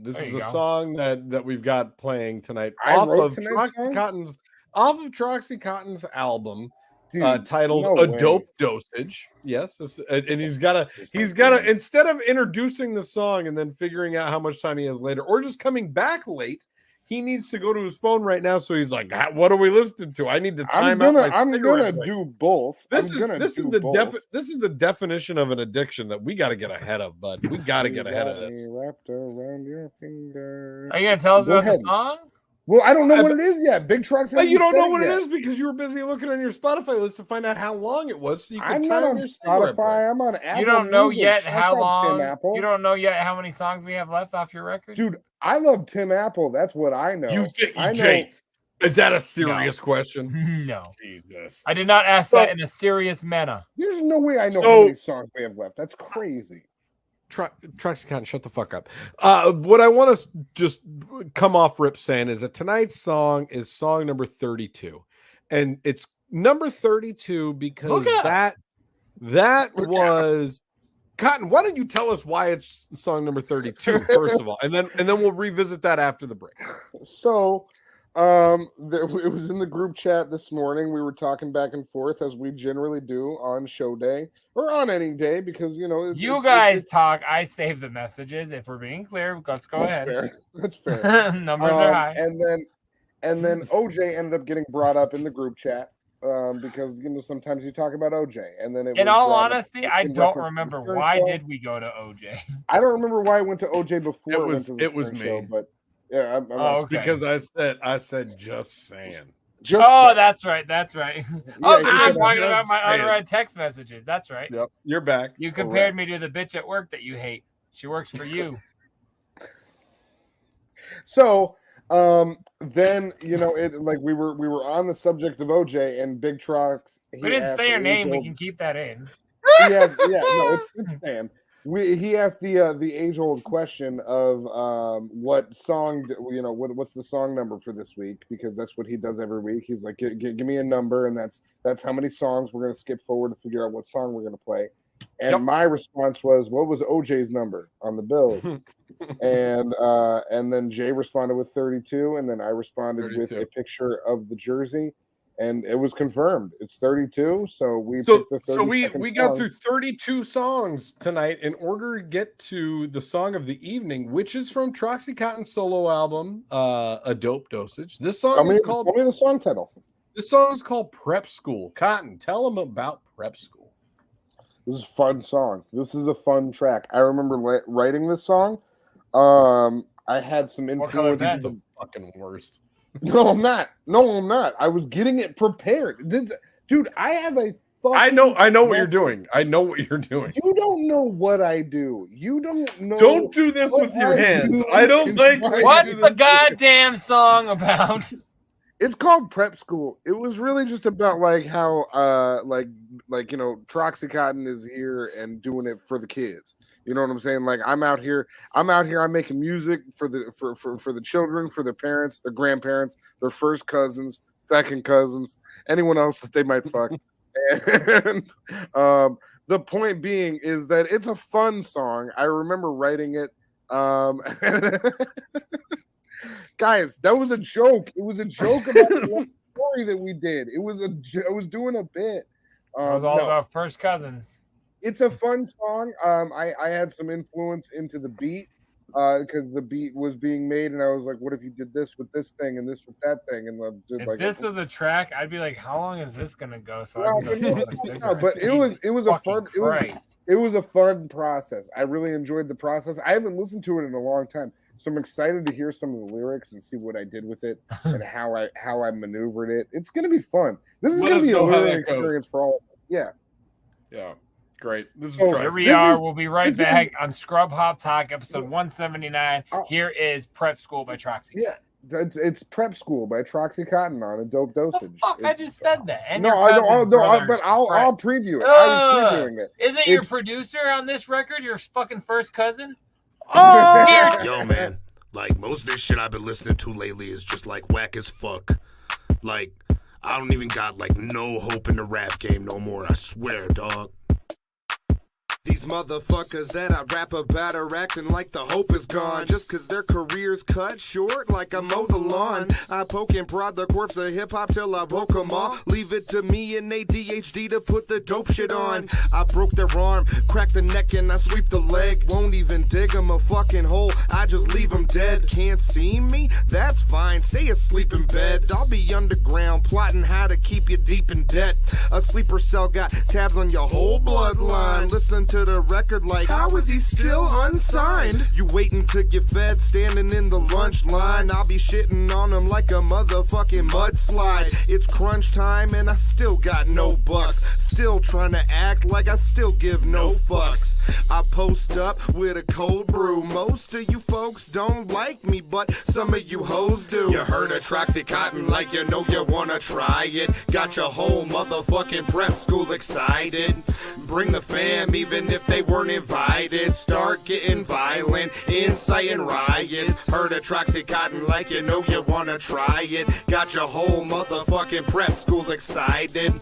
[SPEAKER 6] This is a song that we've got playing tonight off of Troxy Cotton's album, titled "A Dope Dosage." Yes, and he's got to instead of introducing the song and then figuring out how much time he has later, or just coming back late. He needs to go to his phone right now, so he's like, "What are we listening to? I need to time out." I'm
[SPEAKER 8] gonna do both.
[SPEAKER 6] This is the definition of an addiction that we got to get ahead of, bud. We got to get ahead of this.
[SPEAKER 8] Wrapped around your finger.
[SPEAKER 7] Are you gonna tell us about the song?
[SPEAKER 8] Well, I don't know what it is yet. Big Trox.
[SPEAKER 6] But you don't know what it is because you were busy looking on your Spotify list to find out how long it was. So you
[SPEAKER 8] I'm not on Spotify. I'm on Apple.
[SPEAKER 7] You don't know
[SPEAKER 8] Music.
[SPEAKER 7] yet
[SPEAKER 8] Shout
[SPEAKER 7] how
[SPEAKER 8] out
[SPEAKER 7] long.
[SPEAKER 8] Tim Apple.
[SPEAKER 7] You don't know yet how many songs we have left off your record,
[SPEAKER 8] dude. I love Tim Apple. That's what I know.
[SPEAKER 6] Jay, is that a serious question?
[SPEAKER 7] No.
[SPEAKER 6] Jesus.
[SPEAKER 7] I did not ask that in a serious manner.
[SPEAKER 8] There's no way I know how many songs we have left. That's crazy.
[SPEAKER 6] Troxy Cotton, shut the fuck up. What I want to just come off rip saying is that tonight's song is song number 32. And it's number 32 because that was... Cotton, why don't you tell us why it's song number 32 first of all, and then we'll revisit that after the break.
[SPEAKER 8] So, it was in the group chat this morning. We were talking back and forth as we generally do on show day or on any day because
[SPEAKER 7] you guys talk. I save the messages. If we're being clear, let's go ahead.
[SPEAKER 8] That's fair.
[SPEAKER 7] Numbers are high.
[SPEAKER 8] And then OJ ended up getting brought up in the group chat. Because sometimes you talk about OJ, and then
[SPEAKER 7] in all honesty, I don't remember why did we go to OJ.
[SPEAKER 8] I don't remember why I went to OJ before.
[SPEAKER 6] It was me,
[SPEAKER 8] show, but yeah,
[SPEAKER 6] because I said just saying.
[SPEAKER 7] That's right. I'm talking about my unread text messages. That's right.
[SPEAKER 6] Yep, you're back.
[SPEAKER 7] You compared me to the bitch at work that you hate. She works for you.
[SPEAKER 8] So. Then it like we were on the subject of OJ and Big Trox.
[SPEAKER 7] We didn't say her name. We can keep that in.
[SPEAKER 8] It's Sam. He asked the age old question of what song what's the song number for this week, because that's what he does every week. He's like, give me a number, and that's how many songs we're gonna skip forward to figure out what song we're gonna play. And my response was, what was OJ's number on the bills? and then Jay responded with 32, and then I responded 32. With a picture of the jersey, and it was confirmed. It's 32, so we picked the 30.
[SPEAKER 6] So we got through 32 songs tonight in order to get to the song of the evening, which is from Troxy Cotton's solo album, A Dope Dosage. This song is called...
[SPEAKER 8] Tell me the song title.
[SPEAKER 6] This song is called Prep School. Cotton, tell them about Prep School.
[SPEAKER 8] This is a fun song. This is a fun track. I remember writing this song. I had some influence.
[SPEAKER 6] This is the fucking worst.
[SPEAKER 8] No, I'm not. I was getting it prepared. Dude, I have a fucking...
[SPEAKER 6] I know what you're doing. I know what you're doing.
[SPEAKER 8] You don't know what I do. You don't know.
[SPEAKER 6] Don't do this with your hands. I don't think...
[SPEAKER 7] What's the goddamn song about?
[SPEAKER 8] It's called Prep School. It was really just about like how like you know, Troxy Cotton is here and doing it for the kids. You know what I'm saying? Like I'm out here, I'm making music for the children, for their parents, their grandparents, their first cousins, second cousins, anyone else that they might fuck. And the point being is that it's a fun song. I remember writing it. Guys, that was a joke. It was a joke about the story that we did. I was doing a bit.
[SPEAKER 7] It was all about first cousins.
[SPEAKER 8] It's a fun song. I had some influence into the beat because the beat was being made, and I was like, "What if you did this with this thing and this with that thing?" And did,
[SPEAKER 7] if
[SPEAKER 8] like
[SPEAKER 7] this was a track, I'd be like, "How long is this gonna go?" So
[SPEAKER 8] but it was a fun. It was a fun process. I really enjoyed the process. I haven't listened to it in a long time. So I'm excited to hear some of the lyrics and see what I did with it and how I maneuvered it. It's gonna be fun. This is gonna be a learning experience for all of us. Yeah.
[SPEAKER 6] Yeah. Great. This is
[SPEAKER 7] here we are. We'll be right back on Scrub Hop Talk, episode 179. Here is Prep School by Troxy.
[SPEAKER 8] Yeah. It's Prep School by Troxy Cotton on A Dope Dosage.
[SPEAKER 7] Fuck, I just said that. And
[SPEAKER 8] but I'll preview it. I was previewing it.
[SPEAKER 7] Isn't your producer on this record your fucking first cousin?
[SPEAKER 13] Yo, man, like most of this shit I've been listening to lately is just like whack as fuck. Like, I don't even got like no hope in the rap game no more. I swear, dog. These motherfuckers that I rap about are acting like the hope is gone just cause their careers cut short like I mow the lawn. I poke and prod the corpse of hip-hop till I broke them all. Leave it to me and ADHD to put the dope shit on. I broke their arm, cracked the neck and I sweep the leg. Won't even dig them a fucking hole, I just leave them dead. Can't see me? That's fine, stay asleep in bed. I'll be underground plotting how to keep you deep in debt. A sleeper cell got tabs on your whole bloodline. Listen to the record like, how is he still unsigned? You waiting to get fed, standing in the lunch line. I'll be shitting on him like a motherfucking mudslide. It's crunch time and I still got no bucks. Still trying to act like I still give no fucks. I post up with a cold brew. Most of you folks don't like me, but some of you hoes do. You heard of Troxy Cotton like you know you wanna try it. Got your whole motherfucking prep school excited. Bring the fam even if they weren't invited. Start getting violent, inciting riots. Heard of Troxy Cotton like you know you wanna try it. Got your whole motherfucking prep school excited.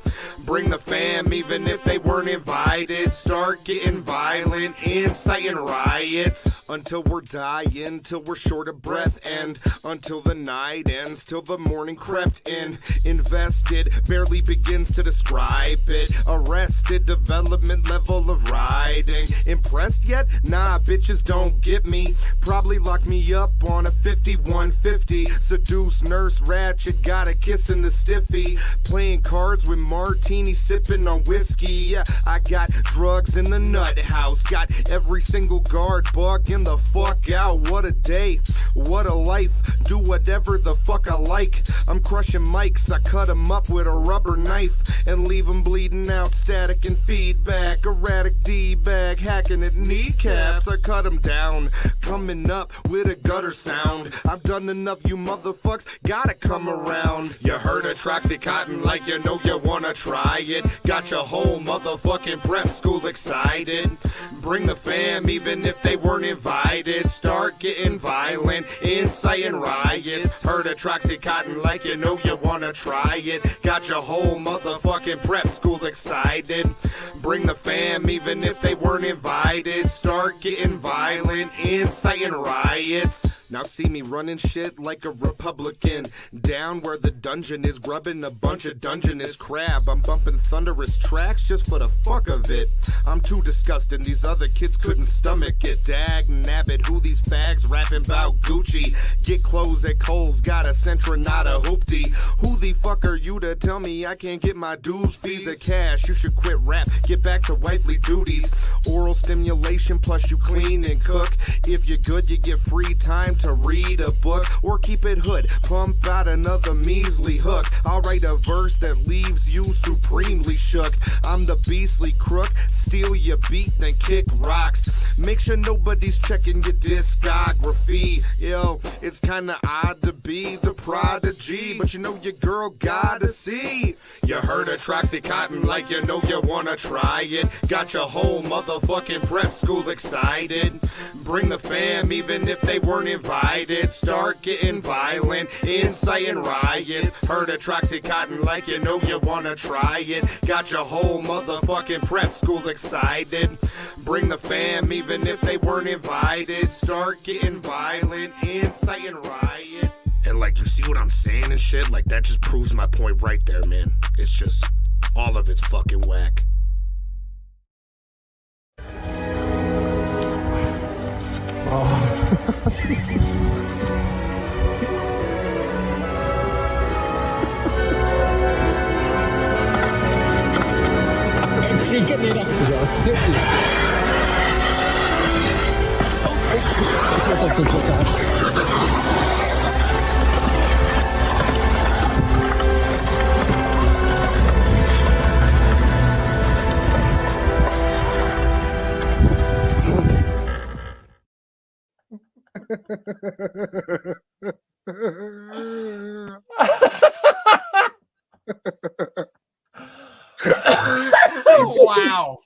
[SPEAKER 13] Bring the fam even if they weren't invited. Start getting violent, inciting riots. Until we're dying, till we're short of breath, and until the night ends, till the morning crept in. Invested, barely begins to describe it. Arrested, development level of riding. Impressed yet? Nah, bitches don't get me. Probably lock me up on a 5150. Seduce, nurse, ratchet, got a kiss in the stiffy. Playing cards with martini, sipping on whiskey. Yeah, I got drugs in the nut house. Got every single guard bugging the fuck out. What a day, what a life. Do whatever the fuck I like. I'm crushing mics, I cut them up with a rubber knife and leave them bleeding out. Static and feedback, erratic D-bag, hacking at kneecaps. I cut them down, coming up with a gutter sound. I've done enough, you motherfucks gotta come around. You heard of Troxy Cotton like you know you wanna try it. Got your whole motherfucking prep school excited. Bring the fam even if they weren't invited. Start getting violent, inciting riots. Heard of Troxy Cotton like you know you wanna try it. Got your whole motherfucking prep school excited. Bring the fam even if they weren't invited. Start getting violent, inciting riots. Now see me running shit like a Republican. Down where the dungeon is, grubbing a bunch of Dungeness crab. I'm bumping thunderous tracks just for the fuck of it. I'm too disgusting, these other kids couldn't stomach it. Dag nabbit, who these fags rapping about Gucci? Get clothes at Kohl's, got a Sentra, not a hoopty. Who the fuck are you to tell me I can't get my dues, fees, or cash? You should quit rap, get back to wifely duties. Oral stimulation plus you clean and cook. If you're good, you get free time to read a book or keep it hood. Pump out another measly hook. I'll write a verse that leaves you supremely shook. I'm the beastly crook, steal your beat then kick rocks. Make sure nobody's checking your discography. Yo, it's kinda odd to be the prodigy, but you know your girl gotta see. You heard of Troxy Cotton like you know you wanna try it. Got your whole motherfucking prep school excited. Bring the fam even if they weren't invited. Start getting violent, inciting riots. Heard of Troxy Cotton like you know you wanna try it. Got your whole motherfucking prep school excited. Bring the fam even if they weren't invited. Start getting violent, inciting riots. And like, you see what I'm saying and shit? Like, that just proves my point right there, man. It's just, all of it's fucking whack.
[SPEAKER 7] Wow.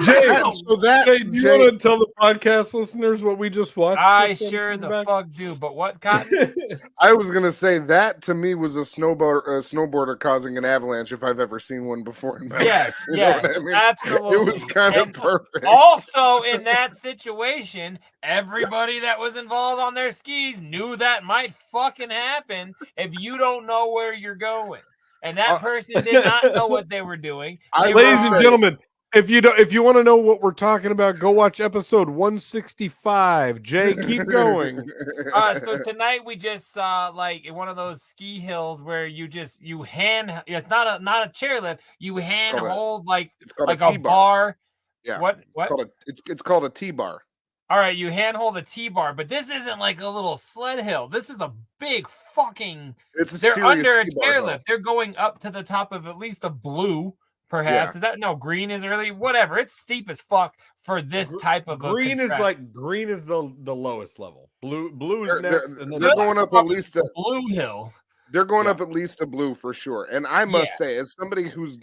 [SPEAKER 6] Jay,
[SPEAKER 8] so that
[SPEAKER 6] Jay, do you want to tell the podcast listeners what we just watched?
[SPEAKER 7] I sure the fuck do. But what, Cotton?
[SPEAKER 8] I was gonna say that to me was a snowboarder causing an avalanche if I've ever seen one before in my life. You know what I mean?
[SPEAKER 7] Absolutely.
[SPEAKER 8] It was kind of perfect.
[SPEAKER 7] Also, in that situation, everybody that was involved on their skis knew that might fucking happen if you don't know where you're going. And that person did not know what they were doing.
[SPEAKER 6] Ladies and gentlemen, if you want to know what we're talking about, go watch episode 165. Jay, keep going.
[SPEAKER 7] So tonight we just saw like one of those ski hills where you hand. It's not a chairlift. You hand hold like a bar.
[SPEAKER 8] Yeah.
[SPEAKER 7] What?
[SPEAKER 8] It's called a T-bar.
[SPEAKER 7] All right, you handhold a T-bar, but this isn't like a little sled hill. This is a big fucking. They're under a chairlift. They're going up to the top of at least a blue, perhaps.
[SPEAKER 6] Yeah.
[SPEAKER 7] Is that no green? Is early? Whatever. It's steep as fuck for this type of
[SPEAKER 6] green is the lowest level. Blue is next, and then
[SPEAKER 8] they're going up at least a
[SPEAKER 7] blue hill.
[SPEAKER 8] They're going up at least a blue for sure. And I must say, as somebody who's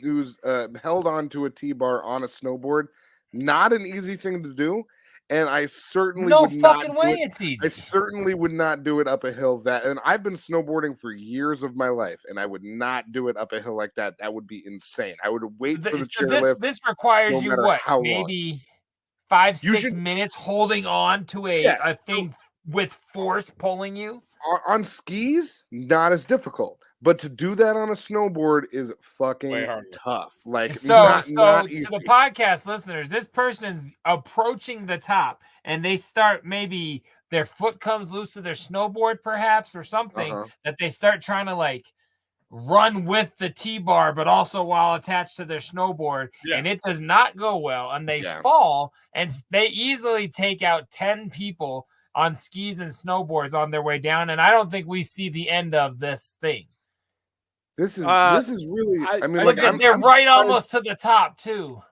[SPEAKER 8] held on to a T-bar on a snowboard, not an easy thing to do. And I certainly
[SPEAKER 7] it's easy.
[SPEAKER 8] I certainly would not do it up a hill and I've been snowboarding for years of my life, and I would not do it up a hill like that. That would be insane. I would wait for the chairlift.
[SPEAKER 7] This requires you what? Maybe 5-6 minutes holding on to a thing with force pulling you.
[SPEAKER 8] On skis, not as difficult. But to do that on a snowboard is fucking tough. Like, not easy.
[SPEAKER 7] To the podcast listeners, this person's approaching the top, and they start maybe their foot comes loose to their snowboard, perhaps, or something that they start trying to like run with the T-bar, but also while attached to their snowboard, and it does not go well, and they fall, and they easily take out 10 people on skis and snowboards on their way down, and I don't think we see the end of this thing.
[SPEAKER 8] This is really. I mean,
[SPEAKER 7] they're right almost to the top too.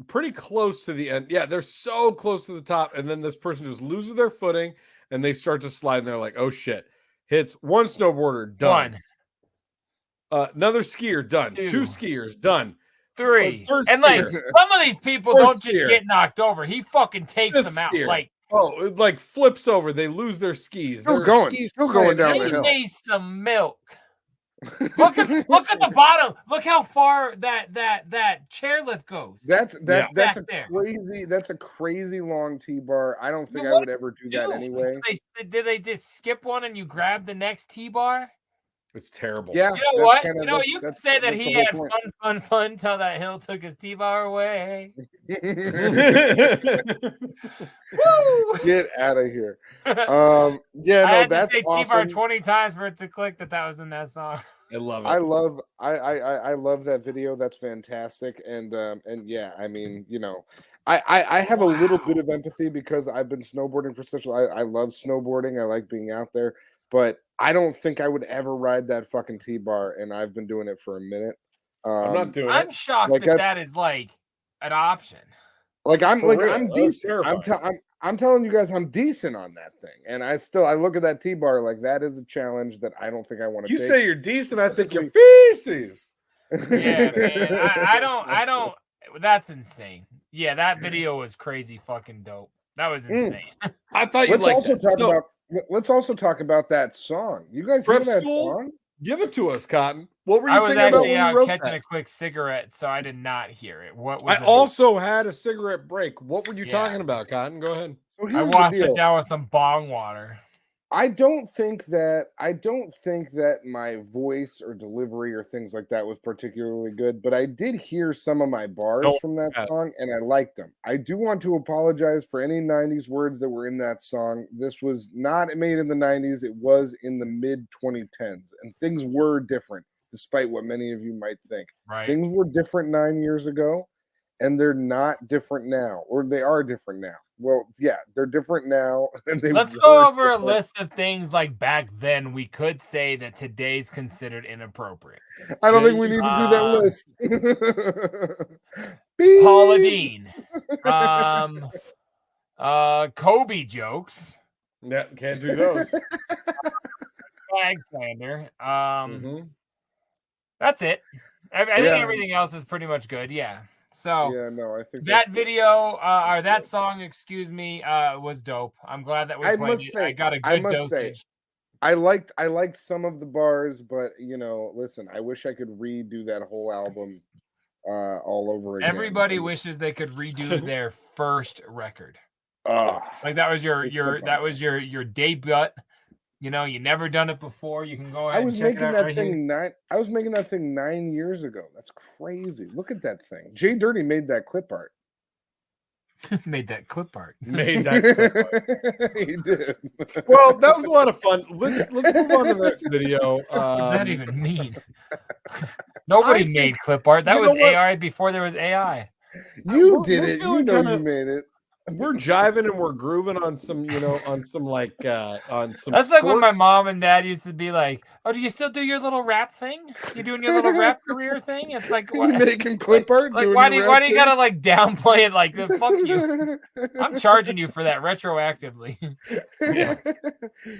[SPEAKER 6] Pretty close to the end. Yeah, they're so close to the top, and then this person just loses their footing, and they start to slide. And they're like, "Oh shit!" Hits one snowboarder, done. Another skier, done. Two skiers, done.
[SPEAKER 7] Three. And like some of these people don't just get knocked over. He fucking takes them out. Like
[SPEAKER 6] it like flips over. They lose their skis.
[SPEAKER 8] Still going down the hill.
[SPEAKER 7] He needs some milk. Look at the bottom. Look how far that chairlift goes.
[SPEAKER 8] That's a
[SPEAKER 7] a
[SPEAKER 8] crazy long T-bar. I don't think I would ever do that anyway.
[SPEAKER 7] Did they just skip one and you grab the next T-bar?
[SPEAKER 6] It's terrible.
[SPEAKER 8] Yeah.
[SPEAKER 7] You know what? You can say that he had fun till that hill took his T-bar away. Woo!
[SPEAKER 8] Get out of here. Yeah,
[SPEAKER 7] I had
[SPEAKER 8] that's
[SPEAKER 7] to say
[SPEAKER 8] awesome.
[SPEAKER 7] T-bar 20 times for it to click that was in that song.
[SPEAKER 6] I love it.
[SPEAKER 8] I love that video. That's fantastic. And yeah, I mean, I have a little bit of empathy because I've been snowboarding for I love snowboarding. I like being out there, but I don't think I would ever ride that fucking T-bar, and I've been doing it for a minute.
[SPEAKER 6] I'm not doing it.
[SPEAKER 7] I'm shocked that is like an option.
[SPEAKER 8] I'm decent. I'm telling you guys, I'm decent on that thing, and I look at that T-bar like that is a challenge that I don't think I want to.
[SPEAKER 6] You
[SPEAKER 8] take.
[SPEAKER 6] say you're decent, I think you're feces.
[SPEAKER 7] Yeah, man. I don't. That's insane. Yeah, that video was crazy fucking dope. That was insane.
[SPEAKER 6] I thought you
[SPEAKER 8] Let's also talk about that song. You guys hear that song?
[SPEAKER 6] Give it to us, Cotton. What were you
[SPEAKER 7] I was
[SPEAKER 6] thinking about
[SPEAKER 7] actually
[SPEAKER 6] when
[SPEAKER 7] out
[SPEAKER 6] you wrote
[SPEAKER 7] catching
[SPEAKER 6] that?
[SPEAKER 7] a quick cigarette, so I did not hear it. What was
[SPEAKER 6] I also had a cigarette break. What were you talking about, Cotton? Go ahead.
[SPEAKER 7] I washed it down with some bong water.
[SPEAKER 8] I don't think that my voice or delivery or things like that was particularly good, but I did hear some of my bars from that song and I liked them. I do want to apologize for any 90s words that were in that song. This was not made in the 90s. It was in the mid 2010s and things were different despite what many of you might think.
[SPEAKER 7] Right.
[SPEAKER 8] Things were different 9 years ago and they're not different now, or they are different now. Well, yeah, they're different now. And
[SPEAKER 7] Let's go over a list of things like back then we could say that today's considered inappropriate.
[SPEAKER 8] I don't think we need to do that list.
[SPEAKER 7] Paula Dean. Kobe jokes.
[SPEAKER 6] Yeah, can't do those.
[SPEAKER 7] Flag slander. That's it. I think everything else is pretty much good. Yeah. So
[SPEAKER 8] yeah, no, I think
[SPEAKER 7] that video or that song, excuse me, was dope. I'm glad that we played it. I got a good dosage.
[SPEAKER 8] I liked some of the bars, but listen, I wish I could redo that whole album all over again.
[SPEAKER 7] Everybody wishes they could redo their first record. Like that was your debut. You never done it before. You can go ahead and check it out right here.
[SPEAKER 8] I was making that thing 9 years ago. That's crazy. Look at that thing. JDirty made that clip art.
[SPEAKER 7] Made that clip art.
[SPEAKER 8] He did.
[SPEAKER 6] Well, that was a lot of fun. Let's move on to the next video.
[SPEAKER 7] What does that even mean? Nobody made clip art. That was AI before there was AI.
[SPEAKER 8] You did it. You made it.
[SPEAKER 6] We're jiving and we're grooving on some, on some
[SPEAKER 7] That's like when my mom and dad used to be like, "Oh, do you still do your little rap thing? You doing your little rap career thing?" It's like, what?
[SPEAKER 8] You making clip art?
[SPEAKER 7] Like, why do you gotta like downplay it? Like, fuck you! I'm charging you for that retroactively.
[SPEAKER 6] Yeah.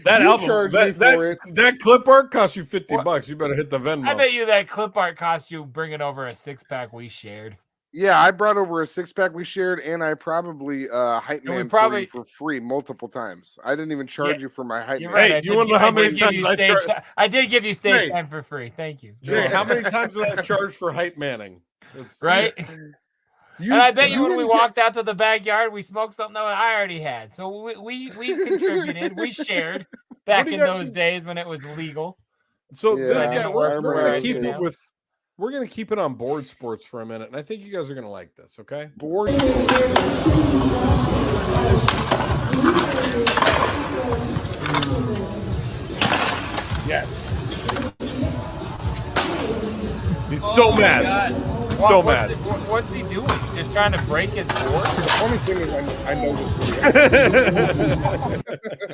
[SPEAKER 6] That album, that clip art cost you $50. You better hit the Venmo.
[SPEAKER 7] I bet you that clip art cost you bringing over a 6-pack we shared.
[SPEAKER 8] Yeah, I brought over a 6-pack we shared, and I probably hype man for free multiple times. I didn't even charge you for my hype man.
[SPEAKER 6] Right. You want to know how many times
[SPEAKER 7] I did give you stage time for free. Thank you.
[SPEAKER 6] Jay, how many times did I charge for hype manning?
[SPEAKER 7] Right. And I bet you when we walked out to the backyard, we smoked something that I already had. So we contributed, we shared back in those days when it was legal.
[SPEAKER 6] So this guy, we're gonna keep it with. We're going to keep it on board sports for a minute, and I think you guys are going to like this, okay?
[SPEAKER 8] Board
[SPEAKER 6] Yes. He's so mad. Mad.
[SPEAKER 7] What's he doing? Just trying to break his board?
[SPEAKER 8] The funny thing is, I know this video.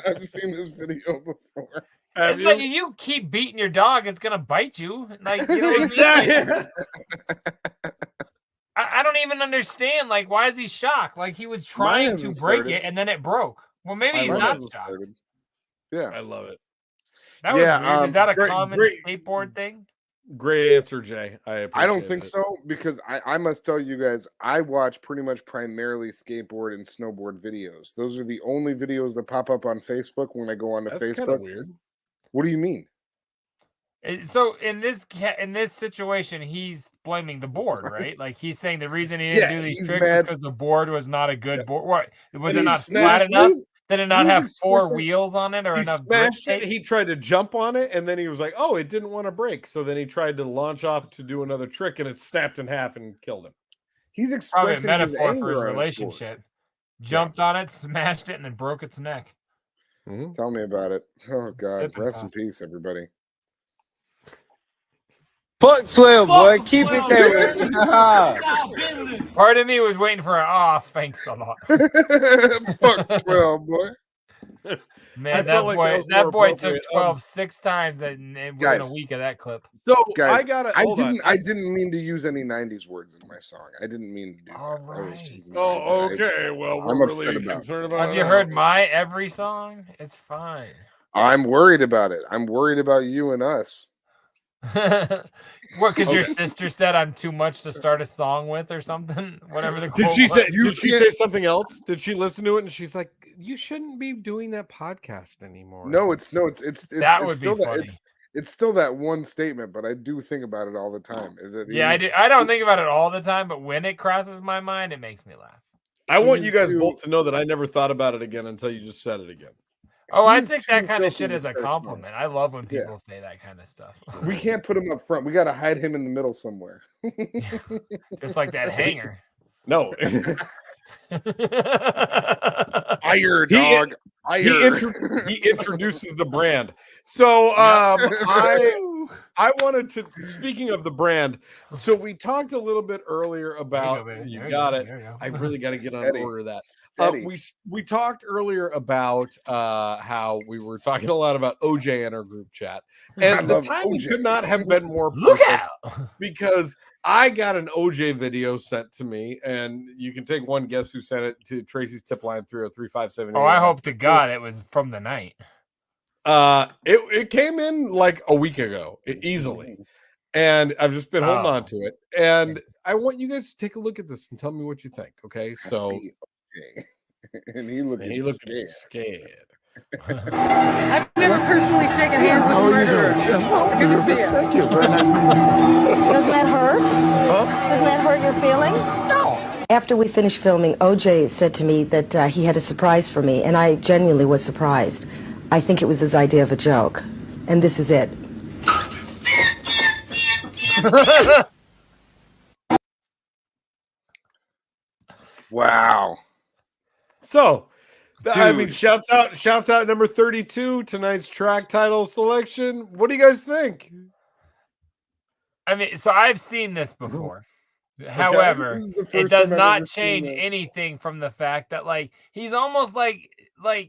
[SPEAKER 8] I've seen this video before.
[SPEAKER 7] It's like if you keep beating your dog, it's gonna bite you. Like, you know what I mean? I don't even understand. Like, why is he shocked? Like, he was trying to break it and then it broke. Well, maybe he's not shocked.
[SPEAKER 8] Yeah,
[SPEAKER 6] I love it.
[SPEAKER 7] That was weird. Is that a common skateboard thing?
[SPEAKER 6] Great answer, Jay.
[SPEAKER 8] I don't think so, because I must tell you guys, I watch pretty much primarily skateboard and snowboard videos. Those are the only videos that pop up on Facebook when I go onto Facebook.
[SPEAKER 6] Kind of weird.
[SPEAKER 8] What do you mean?
[SPEAKER 7] So in this situation, he's blaming the board, right? Like he's saying the reason he didn't do these tricks is because the board was not a good board. What was it not flat enough? Did it not have 4 wheels on it or enough grip tape?
[SPEAKER 6] He tried to jump on it, and then he was like, "Oh, it didn't want to break." So then he tried to launch off to do another trick, and it snapped in half and killed him.
[SPEAKER 8] He's
[SPEAKER 7] Probably a
[SPEAKER 8] expressing
[SPEAKER 7] metaphor
[SPEAKER 8] his
[SPEAKER 7] for his
[SPEAKER 8] anger on
[SPEAKER 7] relationship. Jumped on it, smashed it, and then broke its neck.
[SPEAKER 8] Tell me about it. Oh God,
[SPEAKER 7] Sipping
[SPEAKER 8] rest
[SPEAKER 7] pop.
[SPEAKER 8] in peace, everybody.
[SPEAKER 10] Fuck 12, boy. Keep it there.
[SPEAKER 7] Part of me was waiting for an thanks a lot.
[SPEAKER 8] Fuck 12, boy.
[SPEAKER 7] Man, that boy took 12 6 times within a week of that clip.
[SPEAKER 6] So
[SPEAKER 8] Guys,
[SPEAKER 6] I
[SPEAKER 8] didn't mean to use any 90s words in my song. I didn't mean to do that.
[SPEAKER 7] Right.
[SPEAKER 6] Oh, okay. Well,
[SPEAKER 8] I'm
[SPEAKER 6] we're
[SPEAKER 8] upset
[SPEAKER 6] really
[SPEAKER 8] about
[SPEAKER 6] concerned
[SPEAKER 8] it.
[SPEAKER 6] about
[SPEAKER 7] Have you heard my every song? It's fine.
[SPEAKER 8] I'm worried about it. I'm worried about you and us.
[SPEAKER 7] What? Because your sister said I'm too much to start a song with, or something. Whatever the
[SPEAKER 6] Did
[SPEAKER 7] quote
[SPEAKER 6] she
[SPEAKER 7] was.
[SPEAKER 6] say? Did she say something else? Did she listen to it and she's like, "You shouldn't be doing that podcast anymore"?
[SPEAKER 8] No, it's
[SPEAKER 7] That would
[SPEAKER 8] it's still
[SPEAKER 7] be funny.
[SPEAKER 8] it's still that one statement, but I do think about it all the time.
[SPEAKER 7] Yeah, I don't think about it all the time, but when it crosses my mind, it makes me laugh.
[SPEAKER 6] I want you guys both to know that I never thought about it again until you just said it again.
[SPEAKER 7] Oh, I
[SPEAKER 8] He's
[SPEAKER 7] take that
[SPEAKER 8] too
[SPEAKER 7] kind of
[SPEAKER 8] filthy
[SPEAKER 7] shit
[SPEAKER 8] to
[SPEAKER 7] as a
[SPEAKER 8] start
[SPEAKER 7] compliment.
[SPEAKER 8] songs.
[SPEAKER 7] I love when people say that kind of stuff.
[SPEAKER 8] We can't put him up front. We got to hide him in the middle somewhere.
[SPEAKER 7] Just like that hanger.
[SPEAKER 6] No.
[SPEAKER 8] Fire, dog.
[SPEAKER 6] He introduces the brand. So I wanted to, speaking of the brand, so we talked a little bit earlier about I really got to get on order of that. We talked earlier about how we were talking a lot about OJ in our group chat, and the timing could not have been more perfect because I got an OJ video sent to me, and you can take one guess who sent it to Tracy's tip line 303-578.
[SPEAKER 7] Oh, I hope to God it was from the night.
[SPEAKER 6] It came in like a week ago, easily, and I've just been holding on to it. And I want you guys to take a look at this and tell me what you think. Okay, so
[SPEAKER 8] and he looked
[SPEAKER 6] scared.
[SPEAKER 14] I've never personally shaken hands with a murderer. It's good to see you.
[SPEAKER 11] Thank you. Very nice meeting you.
[SPEAKER 15] Doesn't that hurt?
[SPEAKER 11] Huh?
[SPEAKER 15] Doesn't that hurt your feelings?
[SPEAKER 14] No.
[SPEAKER 15] After we finished filming, OJ said to me that he had a surprise for me, and I genuinely was surprised. I think it was his idea of a joke, and this is it.
[SPEAKER 8] Wow.
[SPEAKER 6] So, I mean, shouts out number 32, tonight's track title selection. What do you guys think?
[SPEAKER 7] I mean, so I've seen this before. However, it does not change anything from the fact that, like, he's almost like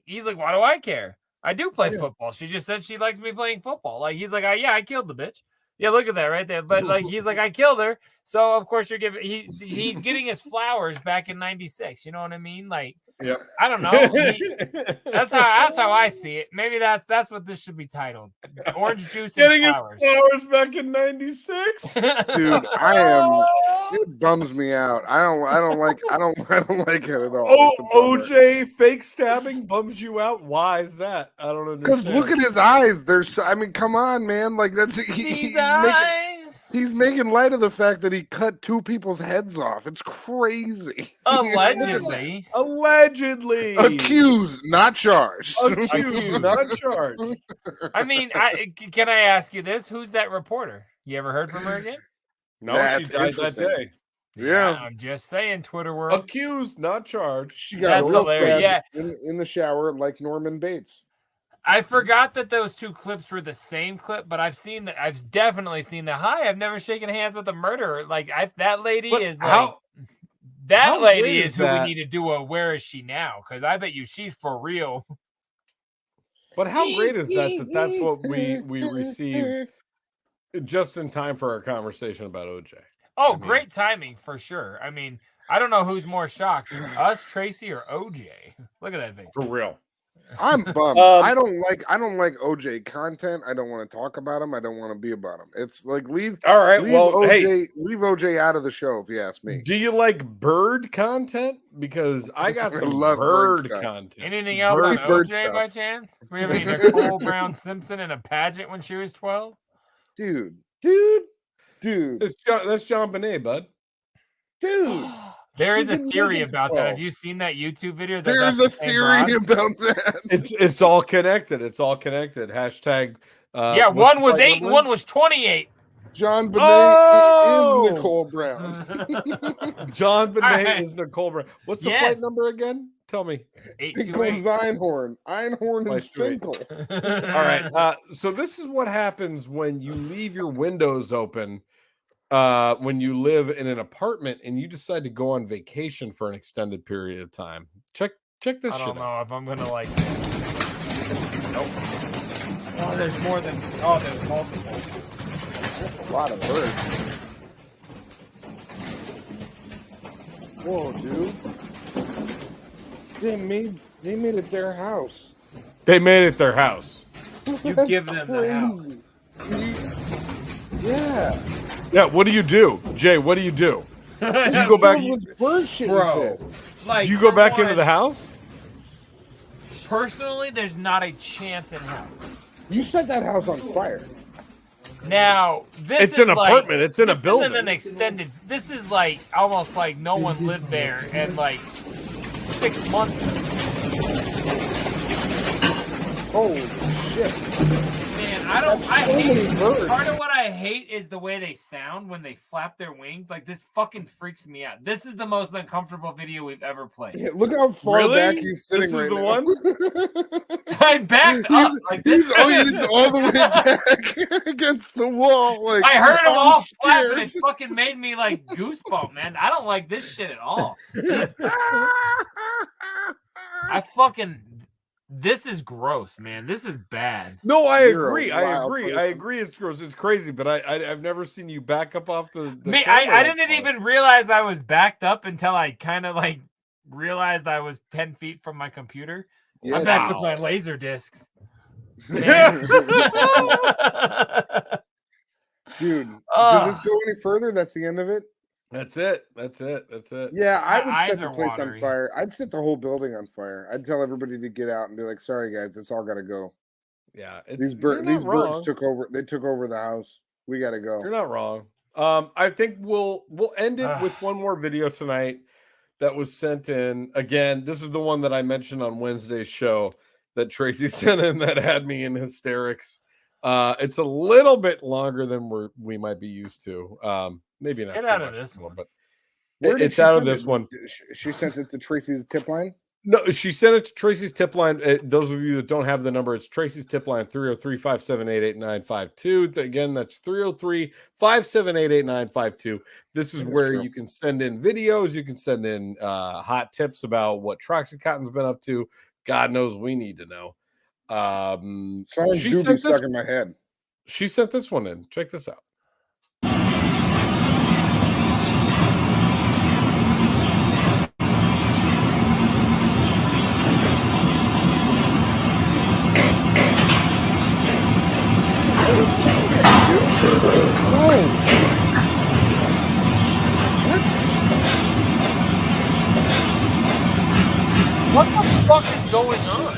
[SPEAKER 7] he's like, why do I care? I do play football. She just said she likes me playing football. Like, he's like, yeah, I killed the bitch. Yeah, look at that right there. But like, he's like, I killed her. So of course you're giving. He's getting his flowers back in '96. You know what I mean? Like, I don't know. That's how I see it. Maybe that's what this should be titled: Orange Juice and Flowers.
[SPEAKER 6] Flowers back in '96.
[SPEAKER 8] Dude, it bums me out. I don't like it at all.
[SPEAKER 6] OJ fake stabbing bums you out. Why is that? I don't understand.
[SPEAKER 8] Because look at his eyes. Come on, man. Like he's making light of the fact that he cut 2 people's heads off. It's crazy.
[SPEAKER 7] Allegedly.
[SPEAKER 8] Accused, not charged.
[SPEAKER 6] Accused, not charged.
[SPEAKER 7] I mean, can I ask you this? Who's that reporter? You ever heard from her again?
[SPEAKER 6] No, she died that day.
[SPEAKER 8] Yeah,
[SPEAKER 7] I'm just saying, Twitter world.
[SPEAKER 6] Accused, not charged.
[SPEAKER 8] She got real stabbed in the shower like Norman Bates.
[SPEAKER 7] I forgot that those 2 clips were the same clip, but I've definitely seen the I've never shaken hands with a murderer. Like that lady is like that lady is who we need to do a Where Is She Now? Because I bet you she's for real.
[SPEAKER 6] But how great is that that's what we received just in time for our conversation about OJ?
[SPEAKER 7] Oh, great timing for sure. I mean, I don't know who's more shocked, us, Tracy, or OJ. Look at that thing.
[SPEAKER 6] For real.
[SPEAKER 8] I'm bummed. I don't like OJ content. I don't want to talk about him. I don't want to be about him. It's like leave OJ out of the show, if you ask me.
[SPEAKER 6] Do you like bird content? Because I got some bird content.
[SPEAKER 7] Anything else on OJ by chance? We have Nicole Brown Simpson in a pageant when she was 12.
[SPEAKER 8] Dude.
[SPEAKER 6] That's John Bonet, bud.
[SPEAKER 8] Dude.
[SPEAKER 7] There is a theory about that. Have you seen that YouTube video?
[SPEAKER 8] There's a theory about that.
[SPEAKER 6] It's all connected. It's all connected. Hashtag.
[SPEAKER 7] Yeah, one was 8 and one was 28.
[SPEAKER 8] John Bonet is Nicole Brown.
[SPEAKER 6] John Bonet is Nicole Brown. What's the flight number again? Tell me.
[SPEAKER 8] Finkel's Einhorn. Einhorn is Finkel.
[SPEAKER 6] All right. So this is what happens when you leave your windows open. When you live in an apartment and you decide to go on vacation for an extended period of time. Check this shit out.
[SPEAKER 7] I don't know if I'm gonna like. Nope. Oh, there's more than. Oh, there's multiple.
[SPEAKER 8] That's a lot of birds. Whoa, dude! They made it their house.
[SPEAKER 6] They made it their house.
[SPEAKER 7] You give them the house.
[SPEAKER 8] Yeah.
[SPEAKER 6] Yeah, what do you do? Jay, what do? You go back
[SPEAKER 8] bro.
[SPEAKER 7] Like,
[SPEAKER 6] do you go back into the house?
[SPEAKER 7] Personally, there's not a chance in hell.
[SPEAKER 8] You set that house on fire.
[SPEAKER 7] Now,
[SPEAKER 6] It's an apartment. It's in a building.
[SPEAKER 7] This isn't an extended. This is like almost like no one lived there and like 6 months.
[SPEAKER 8] Holy shit.
[SPEAKER 7] Man, I hate part of what I hate is the way they sound when they flap their wings. Like, this fucking freaks me out. This is the most uncomfortable video we've ever played.
[SPEAKER 8] Yeah, look how far back he's sitting right now.
[SPEAKER 6] One?
[SPEAKER 7] I backed up. Like,
[SPEAKER 8] he's all the way back against the wall. Like,
[SPEAKER 7] I heard them all flap
[SPEAKER 8] scared.
[SPEAKER 7] and it fucking made me like goosebump, man. I don't like this shit at all. This is gross, man. This is bad.
[SPEAKER 6] No, I agree. I agree. It's gross. It's crazy, but I've never seen you back up off the
[SPEAKER 7] I didn't even realize I was backed up until I kind of like realized I was 10 feet from my computer.
[SPEAKER 8] Yeah,
[SPEAKER 7] I'm back with my laser discs.
[SPEAKER 8] Dude, does this go any further? That's the end of it?
[SPEAKER 6] That's it.
[SPEAKER 8] Yeah, I would
[SPEAKER 7] eyes
[SPEAKER 8] set the
[SPEAKER 7] are
[SPEAKER 8] place
[SPEAKER 7] watery.
[SPEAKER 8] on fire. I'd set the whole building on fire. I'd tell everybody to get out and be like, "Sorry, guys, it's all got to go."
[SPEAKER 6] Yeah,
[SPEAKER 8] these birds took over. They took over the house. We got to go.
[SPEAKER 6] You're not wrong. I think we'll end it with one more video tonight that was sent in. Again, this is the one that I mentioned on Wednesday's show that Tracy sent in that had me in hysterics. It's a little bit longer than we might be used to. Maybe not.
[SPEAKER 7] Get out of this one,
[SPEAKER 6] but it's out of this one.
[SPEAKER 8] She sent it to Tracy's tip line.
[SPEAKER 6] No, she sent it to Tracy's tip line. Those of you that don't have the number, it's Tracy's tip line 303-578-8952. Again, that's 303-578-8952. This is where you can send in videos. You can send in hot tips about what Troxy Cotton's been up to. God knows we need to know.
[SPEAKER 8] She sent this stuck in my head.
[SPEAKER 6] She sent this one in. Check this out.
[SPEAKER 7] What the fuck is going on?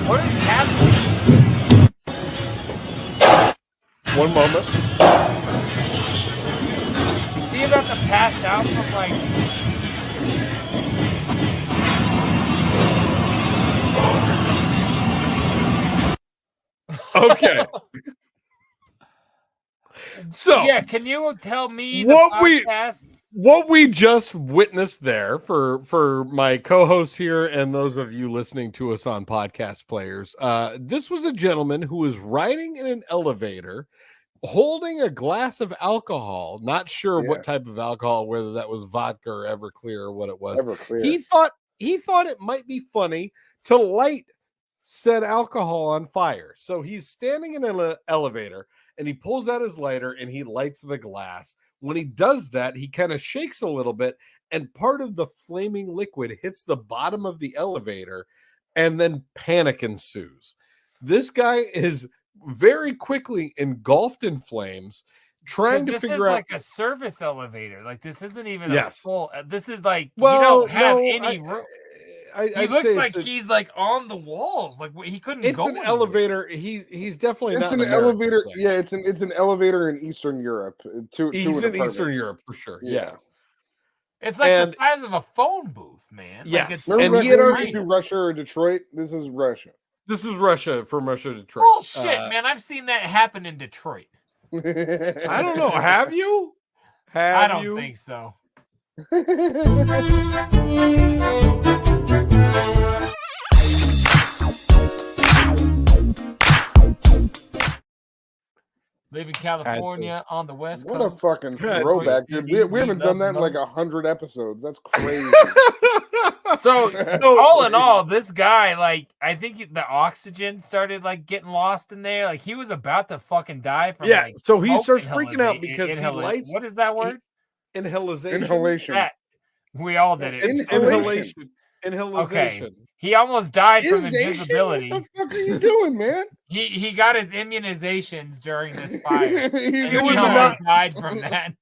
[SPEAKER 7] What is happening?
[SPEAKER 6] One moment.
[SPEAKER 7] Is he about to pass out from like...
[SPEAKER 6] Okay. So
[SPEAKER 7] yeah, can you tell me
[SPEAKER 6] what we just witnessed there for my co-hosts here and those of you listening to us on podcast players? This was a gentleman who was riding in an elevator, holding a glass of alcohol. Not sure what type of alcohol, whether that was vodka or Everclear or what it was.
[SPEAKER 8] Everclear.
[SPEAKER 6] He thought it might be funny to light said alcohol on fire. So he's standing in an elevator and he pulls out his lighter and he lights the glass. When he does that, he kind of shakes a little bit and part of the flaming liquid hits the bottom of the elevator and then panic ensues. This guy is very quickly engulfed in flames. trying to
[SPEAKER 7] this
[SPEAKER 6] figure
[SPEAKER 7] is
[SPEAKER 6] out.
[SPEAKER 7] like a service elevator. Like this isn't even
[SPEAKER 6] Yes.
[SPEAKER 7] a full. This is like
[SPEAKER 6] Well,
[SPEAKER 7] you don't have
[SPEAKER 6] no,
[SPEAKER 7] any room. He
[SPEAKER 6] I'd
[SPEAKER 7] looks
[SPEAKER 6] say
[SPEAKER 7] like he's like on the walls. Like he couldn't
[SPEAKER 6] it's
[SPEAKER 7] go
[SPEAKER 6] an
[SPEAKER 7] anywhere.
[SPEAKER 6] elevator. He's definitely
[SPEAKER 8] It's
[SPEAKER 6] not
[SPEAKER 8] an
[SPEAKER 6] in America,
[SPEAKER 8] elevator.
[SPEAKER 6] so.
[SPEAKER 8] Yeah, it's an elevator in Eastern Europe.
[SPEAKER 6] He's in Eastern Europe for sure. Yeah.
[SPEAKER 7] It's like the size of a phone booth, man.
[SPEAKER 6] Yes.
[SPEAKER 7] Like
[SPEAKER 8] and he had already to Russia or Detroit. This is Russia.
[SPEAKER 6] This is Russia from Russia to Detroit.
[SPEAKER 7] Bullshit, man. I've seen that happen in Detroit.
[SPEAKER 6] I don't know. Have you?
[SPEAKER 7] I don't think so. Live in California on the West Coast.
[SPEAKER 8] What a fucking throwback, dude. We haven't done that in like 100 episodes. That's crazy.
[SPEAKER 7] So all in all, this guy, like, I think the oxygen started like getting lost in there. Like he was about to fucking die from
[SPEAKER 6] Yeah,
[SPEAKER 7] like,
[SPEAKER 6] so he
[SPEAKER 7] smoke
[SPEAKER 6] starts freaking out because he
[SPEAKER 7] inhalation.
[SPEAKER 6] lights.
[SPEAKER 7] What is that word?
[SPEAKER 6] Inhalation.
[SPEAKER 7] That. We all did it.
[SPEAKER 6] Inhalation.
[SPEAKER 7] Okay. He almost died from invisibility.
[SPEAKER 8] What the fuck are you doing, man?
[SPEAKER 7] He got his immunizations during this fire.
[SPEAKER 6] He
[SPEAKER 7] almost died from that.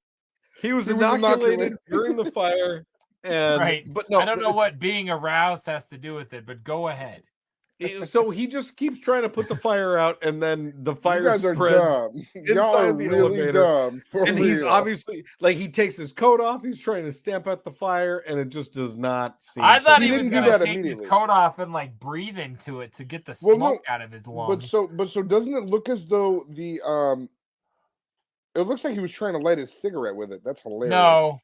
[SPEAKER 6] He was inoculated during the fire. And,
[SPEAKER 7] right.
[SPEAKER 6] But no,
[SPEAKER 7] I don't know what being aroused has to do with it, but go ahead.
[SPEAKER 6] So he just keeps trying to put the fire out, and then the fire
[SPEAKER 8] You guys are
[SPEAKER 6] spreads
[SPEAKER 8] dumb. Y'all are
[SPEAKER 6] inside the
[SPEAKER 8] really
[SPEAKER 6] elevator.
[SPEAKER 8] dumb.
[SPEAKER 6] And he's obviously like he takes his coat off. He's trying to stamp out the fire, and it just does not seem.
[SPEAKER 7] I thought he
[SPEAKER 8] didn't
[SPEAKER 7] was
[SPEAKER 8] do
[SPEAKER 7] going to
[SPEAKER 8] that
[SPEAKER 7] take his
[SPEAKER 8] immediately.
[SPEAKER 7] coat off and like breathe into it to get the smoke out of his lungs.
[SPEAKER 8] But so doesn't it look as though the it looks like he was trying to light his cigarette with it. That's hilarious.